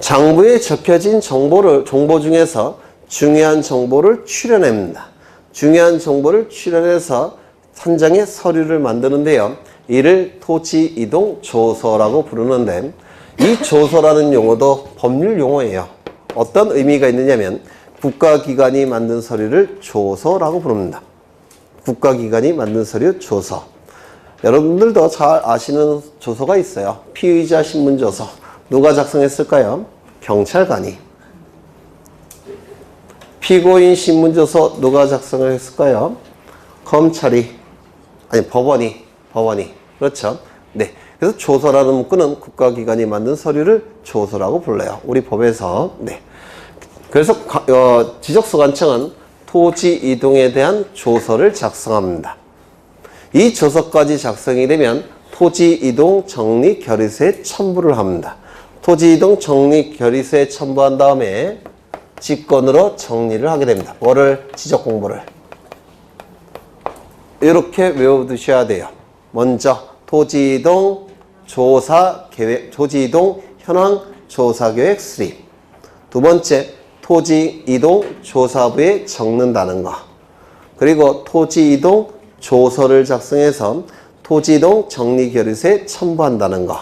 장부에 적혀진 정보 중에서 중요한 정보를 추려냅니다. 중요한 정보를 추려내서 한 장의 서류를 만드는데요. 이를 토지이동조서라고 부르는데, 이 조서라는 용어도 법률 용어예요. 어떤 의미가 있느냐면 국가기관이 만든 서류를 조서라고 부릅니다. 국가기관이 만든 서류 조서. 여러분들도 잘 아시는 조서가 있어요. 피의자 신문조서. 누가 작성했을까요? 경찰관이. 피고인 신문조서 누가 작성을 했을까요? 검찰이. 아니, 법원이. 그렇죠? 네. 그래서 조서라는 문구는 국가기관이 만든 서류를 조서라고 불러요. 우리 법에서. 네. 그래서 지적소관청은 토지 이동에 대한 조서를 작성합니다. 이 조서까지 작성이 되면 토지 이동 정리 결의서에 첨부를 합니다. 토지 이동 정리 결의서에 첨부한 다음에 직권으로 정리를 하게 됩니다. 뭐를? 지적 공부를. 이렇게 외워두셔야 돼요. 먼저 토지이동 조사 계획, 토지이동 현황 조사 계획 수립. 두 번째, 토지이동 조사부에 적는다는 거. 그리고 토지이동 조서를 작성해서 토지이동 정리결의서에 첨부한다는 거.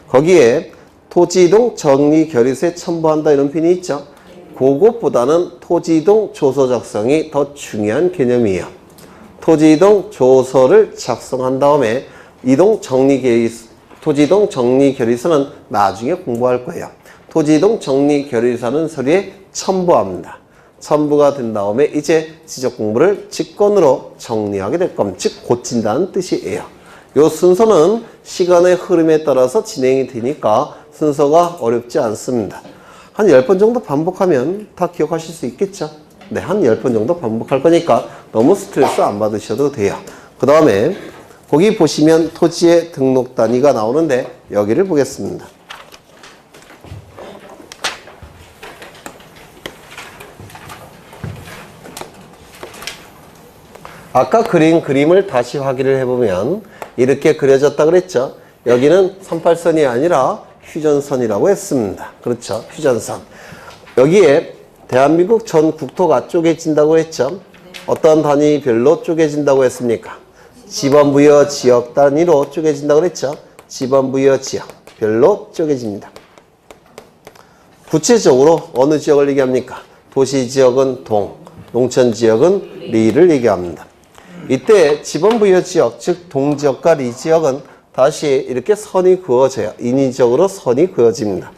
거기에 토지이동 정리결의서에 첨부한다 이런 표현이 있죠. 그것보다는 토지이동 조서 작성이 더 중요한 개념이에요. 토지이동 조서를 작성한 다음에 토지이동 정리결의서는 나중에 공부할 거예요. 토지이동 정리결의서는 서류에 첨부합니다. 첨부가 된 다음에 이제 지적 공부를 직권으로 정리하게 될 겁니다. 즉 고친다는 뜻이에요. 이 순서는 시간의 흐름에 따라서 진행이 되니까 순서가 어렵지 않습니다. 한 10번 정도 반복하면 다 기억하실 수 있겠죠? 네, 한 10번 정도 반복할 거니까 너무 스트레스 안 받으셔도 돼요. 그 다음에 거기 보시면 토지의 등록 단위가 나오는데 여기를 보겠습니다. 아까 그린 그림을 다시 확인을 해보면 이렇게 그려졌다 그랬죠? 여기는 38선이 아니라 휴전선이라고 했습니다. 그렇죠? 휴전선. 여기에 대한민국 전 국토가 쪼개진다고 했죠? 어떤 단위별로 쪼개진다고 했습니까? 지방부여 지역 단위로 쪼개진다고 그랬죠? 지방부여 지역별로 쪼개집니다. 구체적으로 어느 지역을 얘기합니까? 도시지역은 동, 농촌지역은 리를 얘기합니다. 이때 지방부여 지역, 즉 동지역과 리지역은 다시 이렇게 선이 그어져요. 인위적으로 선이 그어집니다.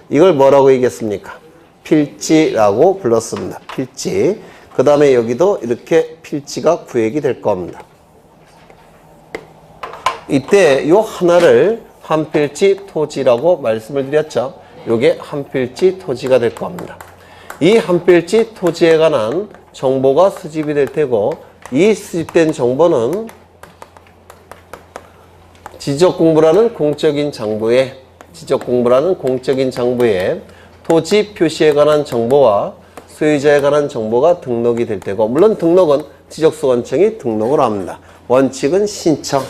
이걸 뭐라고 얘기했습니까? 필지라고 불렀습니다. 필지. 그 다음에 여기도 이렇게 필지가 구획이 될 겁니다. 이때 이 하나를 한필지 토지라고 말씀을 드렸죠. 이게 한필지 토지가 될 겁니다. 이 한필지 토지에 관한 정보가 수집이 될 테고, 이 수집된 정보는 지적공부라는 공적인 장부에 토지 표시에 관한 정보와 소유자에 관한 정보가 등록이 될 테고, 물론 등록은 지적소관청이 등록을 합니다. 원칙은 신청,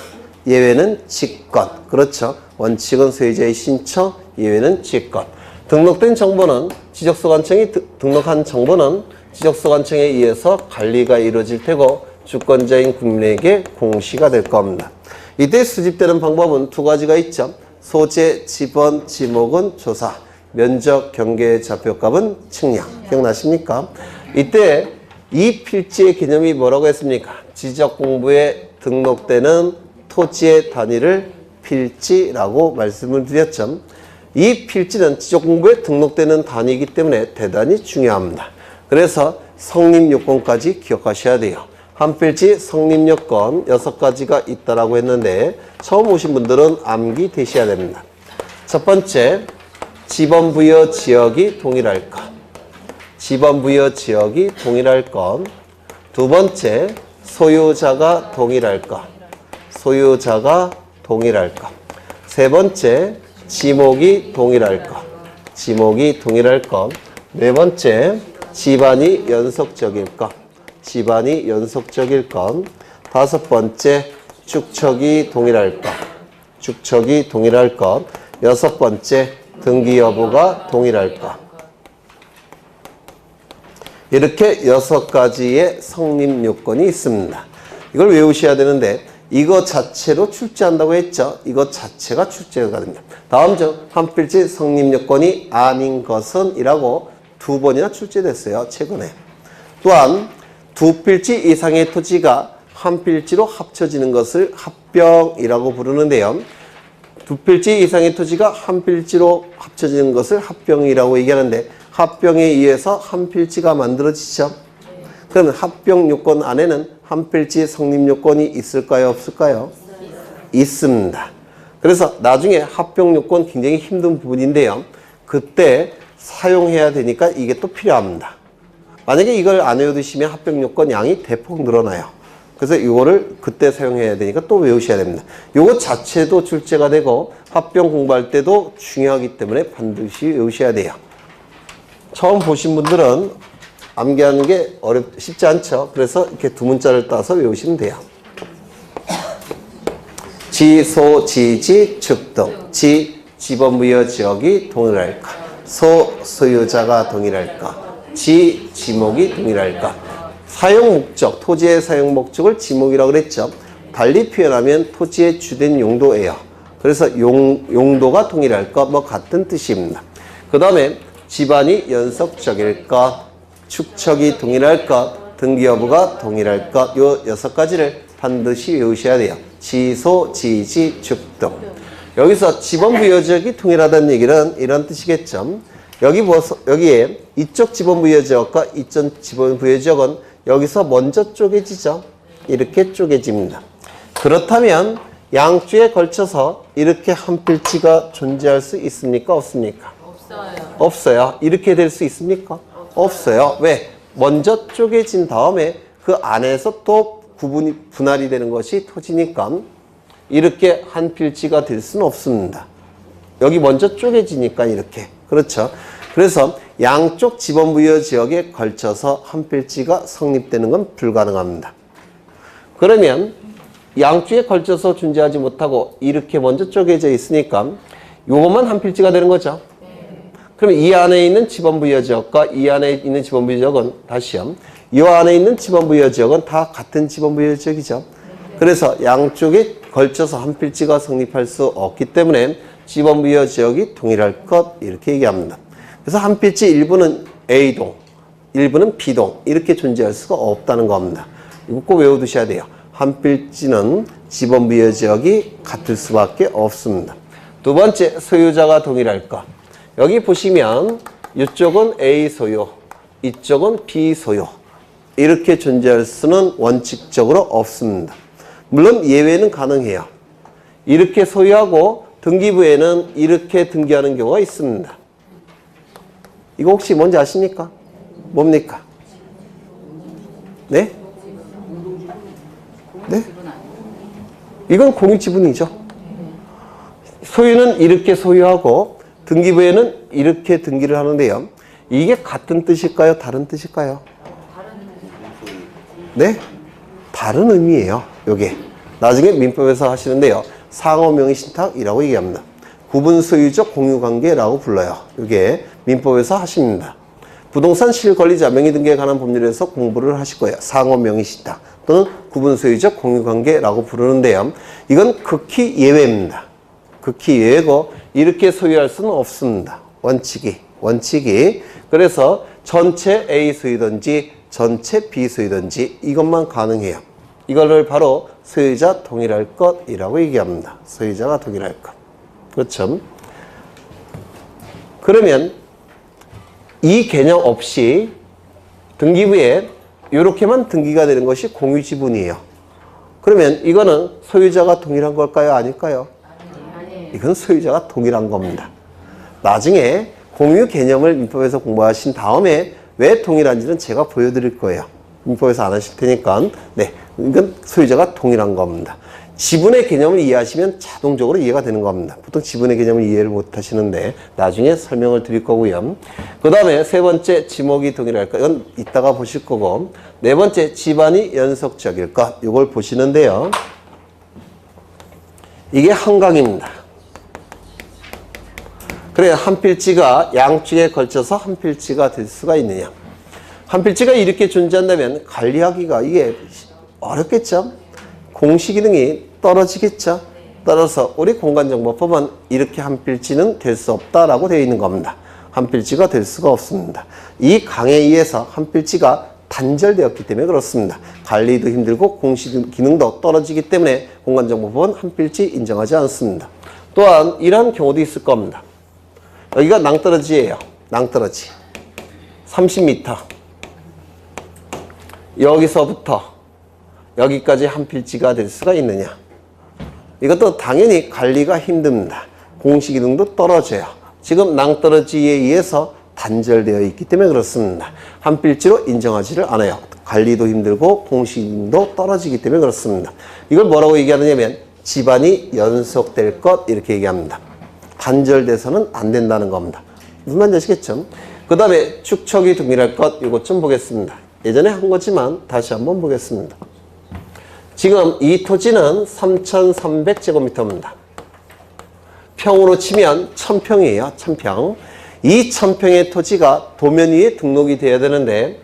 예외는 직권. 그렇죠? 원칙은 소유자의 신청, 예외는 직권. 등록된 정보는 지적소관청이 등록한 정보는 지적소관청에 의해서 관리가 이루어질 테고 주권자인 국민에게 공시가 될 겁니다. 이때 수집되는 방법은 두 가지가 있죠. 소재, 지번, 지목은 조사, 면적, 경계, 좌표값은 측량. 기억나십니까? 이때 이 필지의 개념이 뭐라고 했습니까? 지적공부에 등록되는 토지의 단위를 필지라고 말씀을 드렸죠. 이 필지는 지적공부에 등록되는 단위이기 때문에 대단히 중요합니다. 그래서 성립요건까지 기억하셔야 돼요. 한필지 성립요건 6가지가 있다라고 했는데 처음 오신 분들은 암기되셔야 됩니다. 첫 번째, 지번부여 지역이 동일할 것. 지번부여 지역이 동일할 것. 두 번째, 소유자가 동일할 것. 소유자가 동일할 것. 세 번째, 지목이 동일할 것. 지목이 동일할 것. 네 번째, 집안이 연속적일 것. 집안이 연속적일 것. 다섯 번째, 축척이 동일할 것. 축척이 동일할 것. 여섯 번째, 등기 여부가 동일할 것. 이렇게 6가지의 성립 요건이 있습니다. 이걸 외우셔야 되는데 이거 자체로 출제한다고 했죠. 이거 자체가 출제가 됩니다. 다음 중 한 필지 성립 요건이 아닌 것은 이라고 2번이나 출제됐어요. 최근에. 또한 두 필지 이상의 토지가 한 필지로 합쳐지는 것을 합병이라고 부르는데요. 두 필지 이상의 토지가 한 필지로 합쳐지는 것을 합병이라고 얘기하는데 합병에 의해서 한 필지가 만들어지죠. 그러면 합병 요건 안에는 한 필지 성립 요건이 있을까요? 없을까요? 있습니다. 그래서 나중에 합병 요건 굉장히 힘든 부분인데요. 그때 사용해야 되니까 이게 또 필요합니다. 만약에 이걸 안 외워두시면 합병 요건 양이 대폭 늘어나요. 그래서 이거를 그때 사용해야 되니까 또 외우셔야 됩니다. 이거 자체도 출제가 되고 합병 공부할 때도 중요하기 때문에 반드시 외우셔야 돼요. 처음 보신 분들은 암기하는 게 쉽지 않죠. 그래서 이렇게 두 문자를 따서 외우시면 돼요. 지, 소, 지, 지, 축 등. 지, 지번부여 지역이 동일할까? 소, 소유자가 동일할까? 지, 지목이 동일할까? 사용 목적, 토지의 사용 목적을 지목이라고 그랬죠. 달리 표현하면 토지의 주된 용도예요. 그래서 용도가 동일할 것, 뭐 같은 뜻입니다. 그 다음에 집안이 연속적일 것, 축척이 동일할 것, 등기 여부가 동일할 것, 요 6가지를 반드시 외우셔야 돼요. 지소, 지지, 축 등. 여기서 지번부여지역이 동일하다는 얘기는 이런 뜻이겠죠. 여기에 이쪽 지번부여지역과 이쪽 지번부여지역은 여기서 먼저 쪼개지죠. 이렇게 쪼개집니다. 그렇다면 양쪽에 걸쳐서 이렇게 한 필지가 존재할 수 있습니까? 없습니까? 없어요. 없어요. 이렇게 될 수 있습니까? 없어요. 왜? 먼저 쪼개진 다음에 그 안에서 또 분할이 되는 것이 토지니까 이렇게 한 필지가 될 수는 없습니다. 여기 먼저 쪼개지니까 이렇게. 그렇죠. 그래서 양쪽 지번부여 지역에 걸쳐서 한 필지가 성립되는 건 불가능합니다. 그러면 양쪽에 걸쳐서 존재하지 못하고 이렇게 먼저 쪼개져 있으니까 요것만 한 필지가 되는 거죠. 그러면 이 안에 있는 지번부여 지역과 이 안에 있는 지번부여 지역은 다시요. 이 안에 있는 지번부여 지역은 다 같은 지번부여 지역이죠. 그래서 양쪽에 걸쳐서 한 필지가 성립할 수 없기 때문에 지번부여 지역이 동일할 것 이렇게 얘기합니다. 그래서 한 필지 일부는 A동, 일부는 B동 이렇게 존재할 수가 없다는 겁니다. 이거 꼭 외워두셔야 돼요. 한 필지는 지번부여 지역이 같을 수밖에 없습니다. 두 번째, 소유자가 동일할 것. 여기 보시면 이쪽은 A 소유, 이쪽은 B 소유 이렇게 존재할 수는 원칙적으로 없습니다. 물론 예외는 가능해요. 이렇게 소유하고 등기부에는 이렇게 등기하는 경우가 있습니다. 이거 혹시 뭔지 아십니까? 뭡니까? 네? 네? 이건 공유지분이죠. 소유는 이렇게 소유하고 등기부에는 이렇게 등기를 하는데요. 이게 같은 뜻일까요? 다른 뜻일까요? 네? 다른 의미예요. 요게. 나중에 민법에서 하시는데요. 상호명의신탁이라고 얘기합니다. 구분소유적 공유관계라고 불러요. 이게 민법에서 하십니다. 부동산 실권리자 명의등기에 관한 법률에서 공부를 하실 거예요. 상호명의신탁 또는 구분소유적 공유관계라고 부르는데요. 이건 극히 예외입니다. 극히 예외고 이렇게 소유할 수는 없습니다. 원칙이. 그래서 전체 A 소유든지 전체 B 소유든지 이것만 가능해요. 이거를 바로 소유자 동일할 것이라고 얘기합니다. 소유자가 동일할 것. 그렇죠? 그러면 이 개념 없이 등기부에 이렇게만 등기가 되는 것이 공유지분이에요. 그러면 이거는 소유자가 동일한 걸까요? 아닐까요? 이건 소유자가 동일한 겁니다. 나중에 공유 개념을 민법에서 공부하신 다음에 왜 동일한지는 제가 보여드릴 거예요. 민법에서 안 하실 테니까. 네, 이건 소유자가 동일한 겁니다. 지분의 개념을 이해하시면 자동적으로 이해가 되는 겁니다. 보통 지분의 개념을 이해를 못 하시는데 나중에 설명을 드릴 거고요. 그 다음에 세 번째, 지목이 동일할 것. 이건 이따가 보실 거고. 네 번째, 집안이 연속적일 것. 이걸 보시는데요. 이게 한강입니다. 그래 한 필지가 양쪽에 걸쳐서 한 필지가 될 수가 있느냐. 한 필지가 이렇게 존재한다면 관리하기가 이게 어렵겠죠. 공시 기능이 떨어지겠죠. 따라서 우리 공간정보법은 이렇게 한 필지는 될 수 없다라고 되어 있는 겁니다. 한 필지가 될 수가 없습니다. 이 강에 의해서 한 필지가 단절되었기 때문에 그렇습니다. 관리도 힘들고 공시 기능도 떨어지기 때문에 공간정보법은 한 필지 인정하지 않습니다. 또한 이러한 경우도 있을 겁니다. 여기가 낭떠러지예요. 낭떠러지 30m 여기서부터 여기까지 한 필지가 될 수가 있느냐. 이것도 당연히 관리가 힘듭니다. 공시 기능도 떨어져요. 지금 낭떠러지에 의해서 단절되어 있기 때문에 그렇습니다. 한 필지로 인정하지를 않아요. 관리도 힘들고 공시 기능도 떨어지기 때문에 그렇습니다. 이걸 뭐라고 얘기하느냐면 집안이 연속될 것 이렇게 얘기합니다. 단절돼서는 안 된다는 겁니다. 무슨 말인지 아시겠죠? 그 다음에 축척이 동일할 것 이것 좀 보겠습니다. 예전에 한 거지만 다시 한번 보겠습니다. 지금 이 토지는 3,300제곱미터입니다. 평으로 치면 1,000평이에요. 1,000평. 이 1,000평의 토지가 도면 위에 등록이 돼야 되는데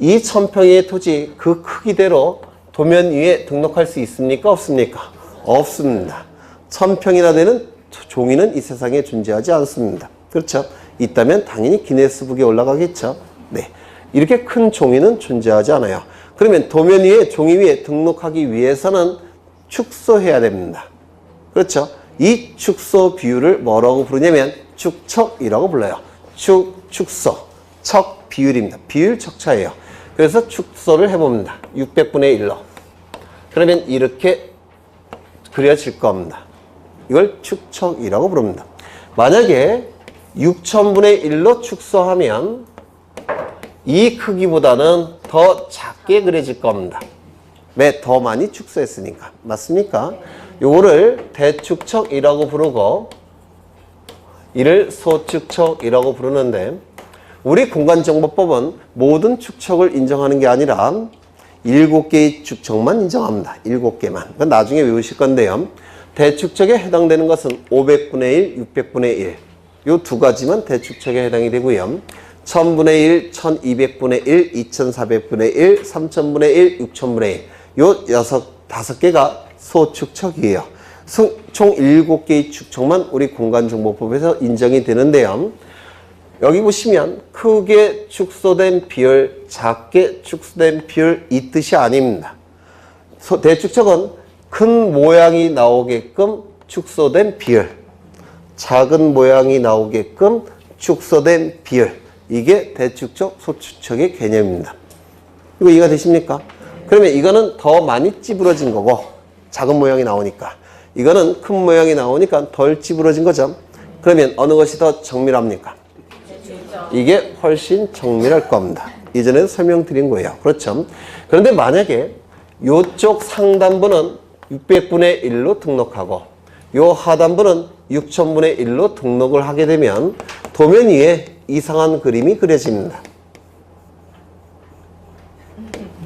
이 1,000평의 토지 그 크기대로 도면 위에 등록할 수 있습니까? 없습니까? 없습니다. 1,000평이나 되는 종이는 이 세상에 존재하지 않습니다. 그렇죠? 있다면 당연히 기네스북에 올라가겠죠. 네. 이렇게 큰 종이는 존재하지 않아요. 그러면 도면 위에 종이 위에 등록하기 위해서는 축소해야 됩니다. 그렇죠? 이 축소 비율을 뭐라고 부르냐면 축척이라고 불러요. 축소, 척 비율입니다. 비율 척차예요. 그래서 축소를 해봅니다. 600분의 1로. 그러면 이렇게 그려질 겁니다. 이걸 축척이라고 부릅니다. 만약에 6000분의 1로 축소하면 이 크기보다는 더 작게 그려질 겁니다. 왜? 더 많이 축소했으니까. 맞습니까? 요거를 대축척이라고 부르고 이를 소축척이라고 부르는데 우리 공간정보법은 모든 축척을 인정하는 게 아니라 7개의 축척만 인정합니다. 7개만. 그건 나중에 외우실 건데요. 대축척에 해당되는 것은 500분의 1, 600분의 1. 요 두 가지만 대축척에 해당이 되고요. 1000분의 1, 1200분의 1, 2400분의 1, 3000분의 1, 6000분의 1. 요 5개가 소축척이에요. 총 7개의 축척만 우리 공간정보법에서 인정이 되는데요. 여기 보시면 크게 축소된 비율, 작게 축소된 비율 이 뜻이 아닙니다. 대축척은 큰 모양이 나오게끔 축소된 비율, 작은 모양이 나오게끔 축소된 비율, 이게 대축척, 소축척의 개념입니다. 이거 이해가 되십니까? 그러면 이거는 더 많이 찌부러진 거고 작은 모양이 나오니까, 이거는 큰 모양이 나오니까 덜 찌부러진 거죠. 그러면 어느 것이 더 정밀합니까? 이게 훨씬 정밀할 겁니다. 이전에 설명드린 거예요. 그렇죠? 그런데 만약에 이쪽 상단부는 600분의 1로 등록하고 요 하단부는 6000분의 1로 등록을 하게 되면 도면 위에 이상한 그림이 그려집니다.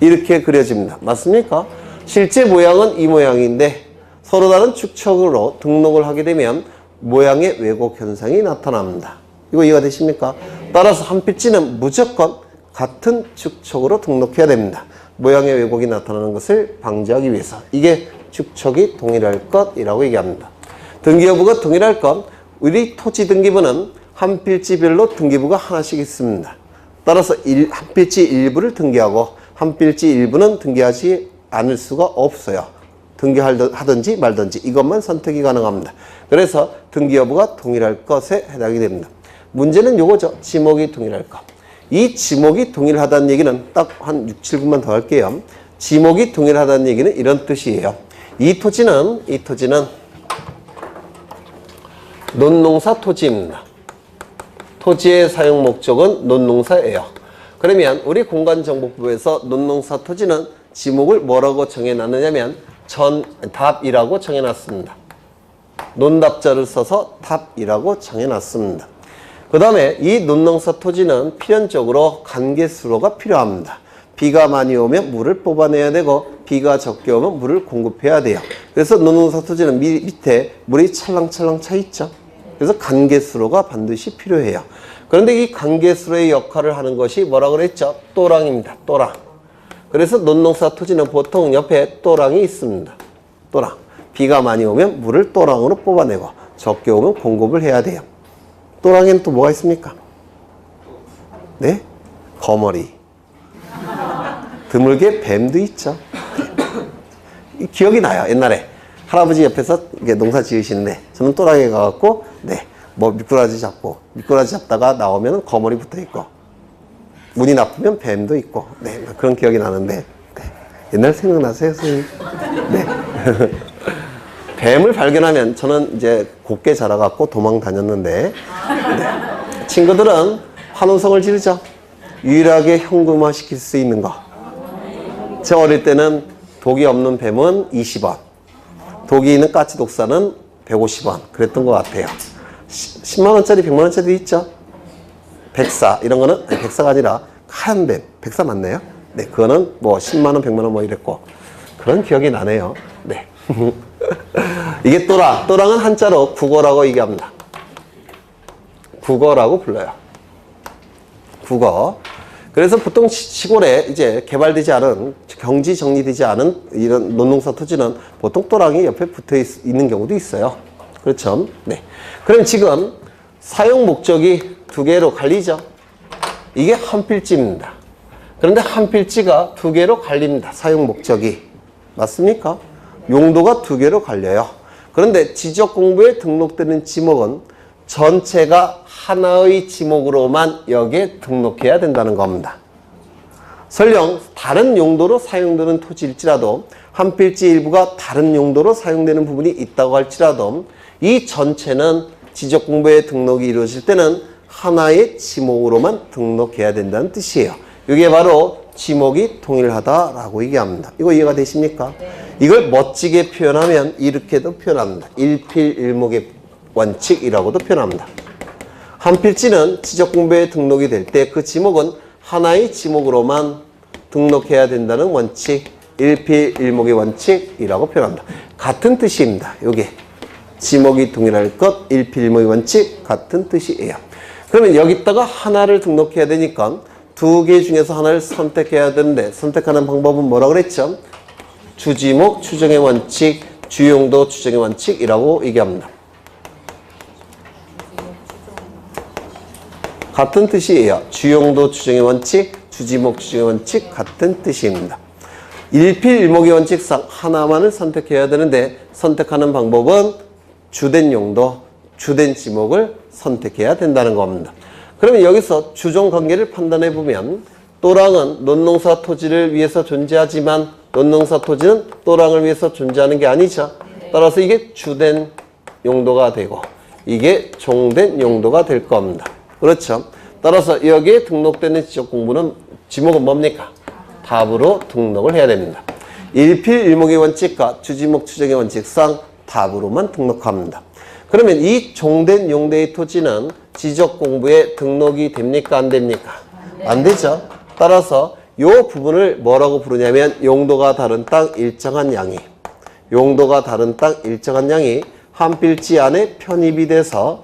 이렇게 그려집니다. 맞습니까? 실제 모양은 이 모양인데 서로 다른 축척으로 등록을 하게 되면 모양의 왜곡 현상이 나타납니다. 이거 이해가 되십니까? 따라서 한 필지는 무조건 같은 축척으로 등록해야 됩니다. 모양의 왜곡이 나타나는 것을 방지하기 위해서. 이게 축척이 동일할 것이라고 얘기합니다. 등기여부가 동일할 것, 우리 토지 등기부는 한 필지별로 등기부가 하나씩 있습니다. 따라서 한 필지 일부를 등기하고 한 필지 일부는 등기하지 않을 수가 없어요. 등기하든지 말든지 이것만 선택이 가능합니다. 그래서 등기여부가 동일할 것에 해당이 됩니다. 문제는 요거죠. 지목이 동일할 것. 이 지목이 동일하다는 얘기는 딱 한 6, 7분만 더 할게요. 지목이 동일하다는 얘기는 이런 뜻이에요. 이 토지는 논농사 토지입니다. 토지의 사용 목적은 논농사예요. 그러면 우리 공간정보법에서 논농사 토지는 지목을 뭐라고 정해놨느냐면 전답이라고 정해놨습니다. 논답자를 써서 답이라고 정해놨습니다. 그 다음에 이 논농사 토지는 필연적으로 관계수로가 필요합니다. 비가 많이 오면 물을 뽑아내야 되고 비가 적게 오면 물을 공급해야 돼요. 그래서 논농사 토지는 밑에 물이 찰랑찰랑 차 있죠. 그래서 관계수로가 반드시 필요해요. 그런데 이 관계수로의 역할을 하는 것이 뭐라고 그랬죠? 또랑입니다. 또랑. 그래서 논농사 토지는 보통 옆에 또랑이 있습니다. 또랑. 비가 많이 오면 물을 또랑으로 뽑아내고 적게 오면 공급을 해야 돼요. 또랑에는 또 뭐가 있습니까? 네? 거머리. 드물게 뱀도 있죠. 기억이 나요. 옛날에 할아버지 옆에서 이게 농사 지으시는데 저는 또랑에 가갖고 뭐 미꾸라지 잡다가 나오면 거머리 붙어 있고 운이 나쁘면 뱀도 있고 그런 기억이 나는데 옛날 생각나세요, 선생님? 네. 뱀을 발견하면 저는 이제 곱게 자라갖고 도망 다녔는데 친구들은 환호성을 지르죠. 유일하게 현금화 시킬 수 있는 거. 제 어릴 때는 독이 없는 뱀은 20원, 독이 있는 까치 독사는 150원 그랬던 것 같아요. 10만원짜리 100만원짜리 있죠. 백사 이런 거는 백사가 아니라 하얀 뱀, 백사 맞나요? 네, 그거는 뭐 10만원 100만원 뭐 이랬고 그런 기억이 나네요. 네. 이게 또랑은 한자로 국어라고 얘기합니다. 국어라고 불러요. 국어. 그래서 보통 시골에 이제 개발되지 않은, 경지 정리되지 않은 이런 논농사 토지는 보통 또랑이 옆에 붙어 있는 경우도 있어요. 그렇죠? 네. 그럼 지금 사용 목적이 두 개로 갈리죠? 이게 한 필지입니다. 그런데 한 필지가 두 개로 갈립니다. 사용 목적이. 맞습니까? 용도가 두 개로 갈려요. 그런데 지적공부에 등록되는 지목은 전체가 하나의 지목으로만 여기에 등록해야 된다는 겁니다. 설령 다른 용도로 사용되는 토지일지라도 한 필지 일부가 다른 용도로 사용되는 부분이 있다고 할지라도 이 전체는 지적공부에 등록이 이루어질 때는 하나의 지목으로만 등록해야 된다는 뜻이에요. 이게 바로 지목이 동일하다라고 얘기합니다. 이거 이해가 되십니까? 네. 이걸 멋지게 표현하면 이렇게도 표현합니다. 일필일목의 원칙이라고도 표현합니다. 한 필지는 지적공부에 등록이 될 때 그 지목은 하나의 지목으로만 등록해야 된다는 원칙, 일필일목의 원칙이라고 표현합니다. 같은 뜻입니다. 요게 지목이 동일할 것, 일필일목의 원칙 같은 뜻이에요. 그러면 여기다가 하나를 등록해야 되니까 두 개 중에서 하나를 선택해야 되는데 선택하는 방법은 뭐라고 그랬죠? 주지목 추정의 원칙, 주용도 추정의 원칙이라고 얘기합니다. 같은 뜻이에요. 주용도 추정의 원칙, 주지목 추정의 원칙 같은 뜻입니다. 일필일목의 원칙상 하나만을 선택해야 되는데 선택하는 방법은 주된 용도, 주된 지목을 선택해야 된다는 겁니다. 그러면 여기서 주종관계를 판단해 보면 또랑은 논농사 토지를 위해서 존재하지만 논농사 토지는 또랑을 위해서 존재하는 게 아니죠. 따라서 이게 주된 용도가 되고 이게 종된 용도가 될 겁니다. 그렇죠. 따라서 여기에 등록되는 지적공부는 지목은 뭡니까? 답으로 등록을 해야 됩니다. 일필일목의 원칙과 주지목 추정의 원칙상 답으로만 등록합니다. 그러면 이 종된 용도의 토지는 지적공부에 등록이 됩니까? 안 됩니까? 안 되죠. 따라서 이 부분을 뭐라고 부르냐면 용도가 다른 땅 일정한 양이, 용도가 다른 땅 일정한 양이 한 필지 안에 편입이 돼서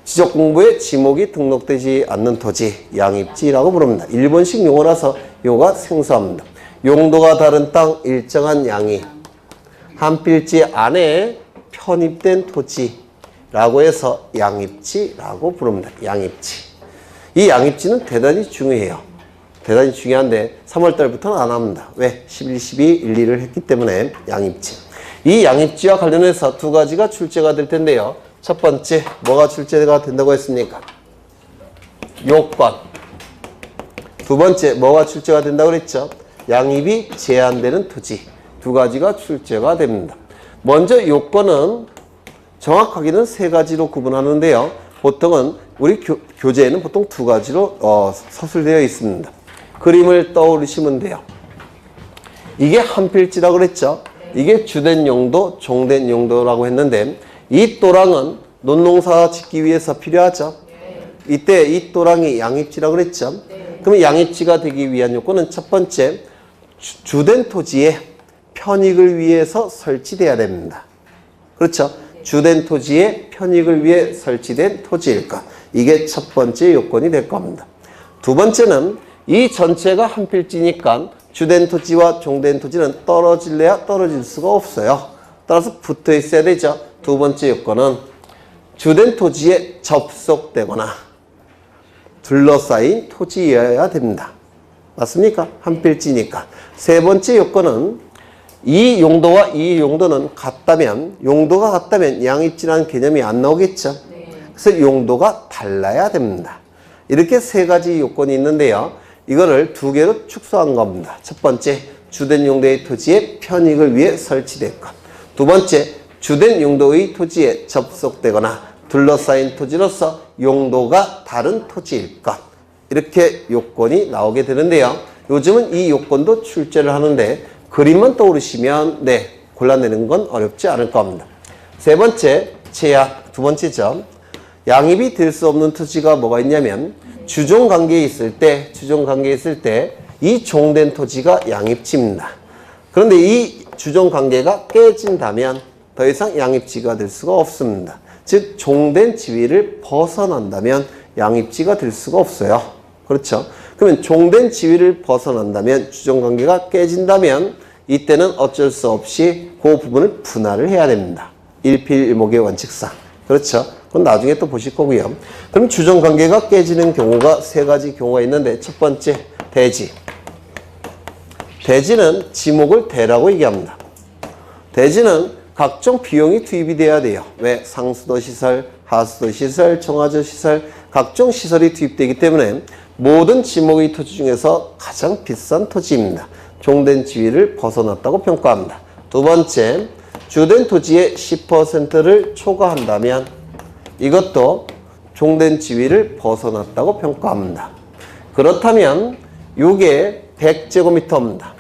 지적공부에 지목이 등록되지 않는 토지, 양입지라고 부릅니다. 일본식 용어라서 요가 생소합니다. 용도가 다른 땅 일정한 양이 한 필지 안에 편입된 토지라고 해서 양입지라고 부릅니다. 양입지. 이 양입지는 대단히 중요해요. 대단히 중요한데 3월달부터는 안 합니다. 왜? 11, 12, 1, 2를 했기 때문에 양입지. 이 양입지와 관련해서 두 가지가 출제가 될 텐데요. 첫 번째, 뭐가 출제가 된다고 했습니까? 요건. 두 번째, 뭐가 출제가 된다고 그랬죠? 양입이 제한되는 토지. 두 가지가 출제가 됩니다. 먼저 요건은 정확하게는 세 가지로 구분하는데요. 보통은 우리 교재에는 보통 두 가지로 서술되어 있습니다. 그림을 떠올리시면 돼요. 이게 한 필지라고 그랬죠? 이게 주된 용도, 종된 용도라고 했는데 이 또랑은 논농사 짓기 위해서 필요하죠. 이때 이 또랑이 양입지라고 그랬죠. 그러면 양입지가 되기 위한 요건은 첫 번째, 주된 토지에 편익을 위해서 설치돼야 됩니다. 그렇죠? 주된 토지의 편익을 위해 설치된 토지일까? 이게 첫 번째 요건이 될 겁니다. 두 번째는 이 전체가 한 필지니까 주된 토지와 종된 토지는 떨어질래야 떨어질 수가 없어요. 따라서 붙어 있어야 되죠. 두 번째 요건은 주된 토지에 접속되거나 둘러싸인 토지여야 됩니다. 맞습니까? 한 필지니까. 세 번째 요건은 이 용도와 이 용도는 같다면, 용도가 같다면 양입지라는 개념이 안 나오겠죠. 그래서 용도가 달라야 됩니다. 이렇게 세 가지 요건이 있는데요. 이거를 두 개로 축소한 겁니다. 첫 번째, 주된 용도의 토지의 편익을 위해 설치될 것. 두 번째, 주된 용도의 토지에 접속되거나 둘러싸인 토지로서 용도가 다른 토지일 것. 이렇게 요건이 나오게 되는데요. 요즘은 이 요건도 출제를 하는데 그림만 떠오르시면 골라내는 건 어렵지 않을 겁니다. 세 번째, 제약. 두 번째죠. 양입이 될 수 없는 토지가 뭐가 있냐면 주종관계에 있을 때 이 종된 토지가 양입지입니다. 그런데 이 주종관계가 깨진다면 더 이상 양입지가 될 수가 없습니다. 즉 종된 지위를 벗어난다면 양입지가 될 수가 없어요. 그렇죠? 그러면 종된 지위를 벗어난다면 주종관계가 깨진다면 이때는 어쩔 수 없이 그 부분을 분할을 해야 됩니다. 일필일목의 원칙상. 그렇죠? 그건 나중에 또 보실 거고요. 그럼 주종관계가 깨지는 경우가 세 가지 경우가 있는데 첫 번째, 대지. 대지는 지목을 대라고 얘기합니다. 대지는 각종 비용이 투입이 돼야 돼요. 왜? 상수도 시설, 하수도 시설, 정화조 시설, 각종 시설이 투입되기 때문에 모든 지목의 토지 중에서 가장 비싼 토지입니다. 종된 지위를 벗어났다고 평가합니다. 두 번째, 주된 토지의 10%를 초과한다면 이것도 종된 지위를 벗어났다고 평가합니다. 그렇다면 이게 100제곱미터입니다.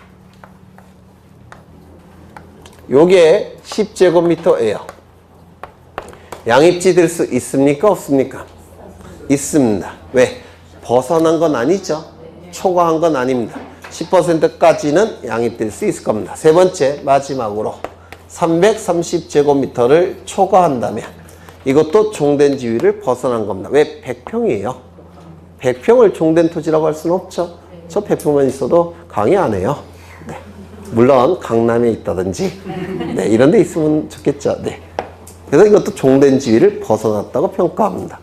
요게 10제곱미터예요. 양입지 될 수 있습니까? 없습니까? 있습니다. 왜? 벗어난 건 아니죠. 초과한 건 아닙니다. 10%까지는 양입될 수 있을 겁니다. 세 번째, 마지막으로 330제곱미터를 초과한다면 이것도 종된 지위를 벗어난 겁니다. 왜? 100평이에요. 100평을 종된 토지라고 할 수는 없죠. 저 100평만 있어도 강의 안 해요. 네. 물론 강남에 있다든지 이런 데 있으면 좋겠죠. 그래서 이것도 종된 지위를 벗어났다고 평가합니다.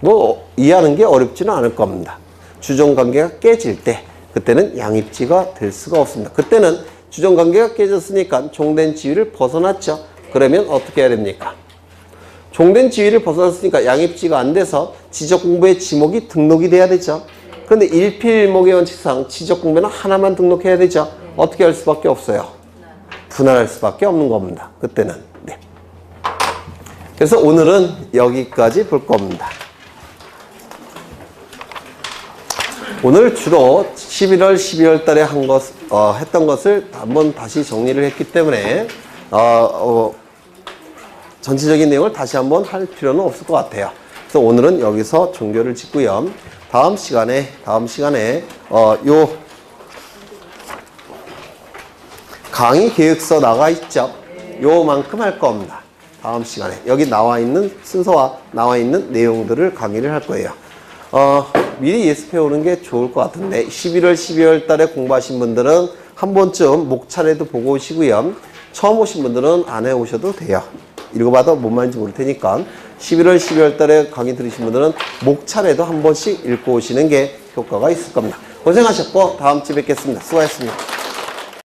뭐 이해하는 게 어렵지는 않을 겁니다. 주종관계가 깨질 때 그때는 양입지가 될 수가 없습니다. 그때는 주종관계가 깨졌으니까 종된 지위를 벗어났죠. 그러면 어떻게 해야 됩니까? 종된 지위를 벗어났으니까 양입지가 안 돼서 지적공부의 지목이 등록이 돼야 되죠. 그런데 일필일목의 원칙상 지적공부는 하나만 등록해야 되죠. 어떻게 할 수밖에 없어요? 분할할 수밖에 없는 겁니다. 그때는. 그래서 오늘은 여기까지 볼 겁니다. 오늘 주로 11월, 12월 달에 했던 것을 한번 다시 정리를 했기 때문에 전체적인 내용을 다시 한번 할 필요는 없을 것 같아요. 그래서 오늘은 여기서 종교를 짓고요. 다음 시간에 요 강의 계획서 나가 있죠. 요만큼 할 겁니다. 다음 시간에 여기 나와 있는 순서와 나와 있는 내용들을 강의를 할 거예요. 미리 예습해 오는 게 좋을 것 같은데 11월, 12월 달에 공부하신 분들은 한 번쯤 목차례도 보고 오시고요. 처음 오신 분들은 안 해 오셔도 돼요. 읽어봐도 뭔 말인지 모를 테니까 11월, 12월 달에 강의 들으신 분들은 목차례도 한 번씩 읽고 오시는 게 효과가 있을 겁니다. 고생하셨고 다음 주에 뵙겠습니다. 수고하셨습니다.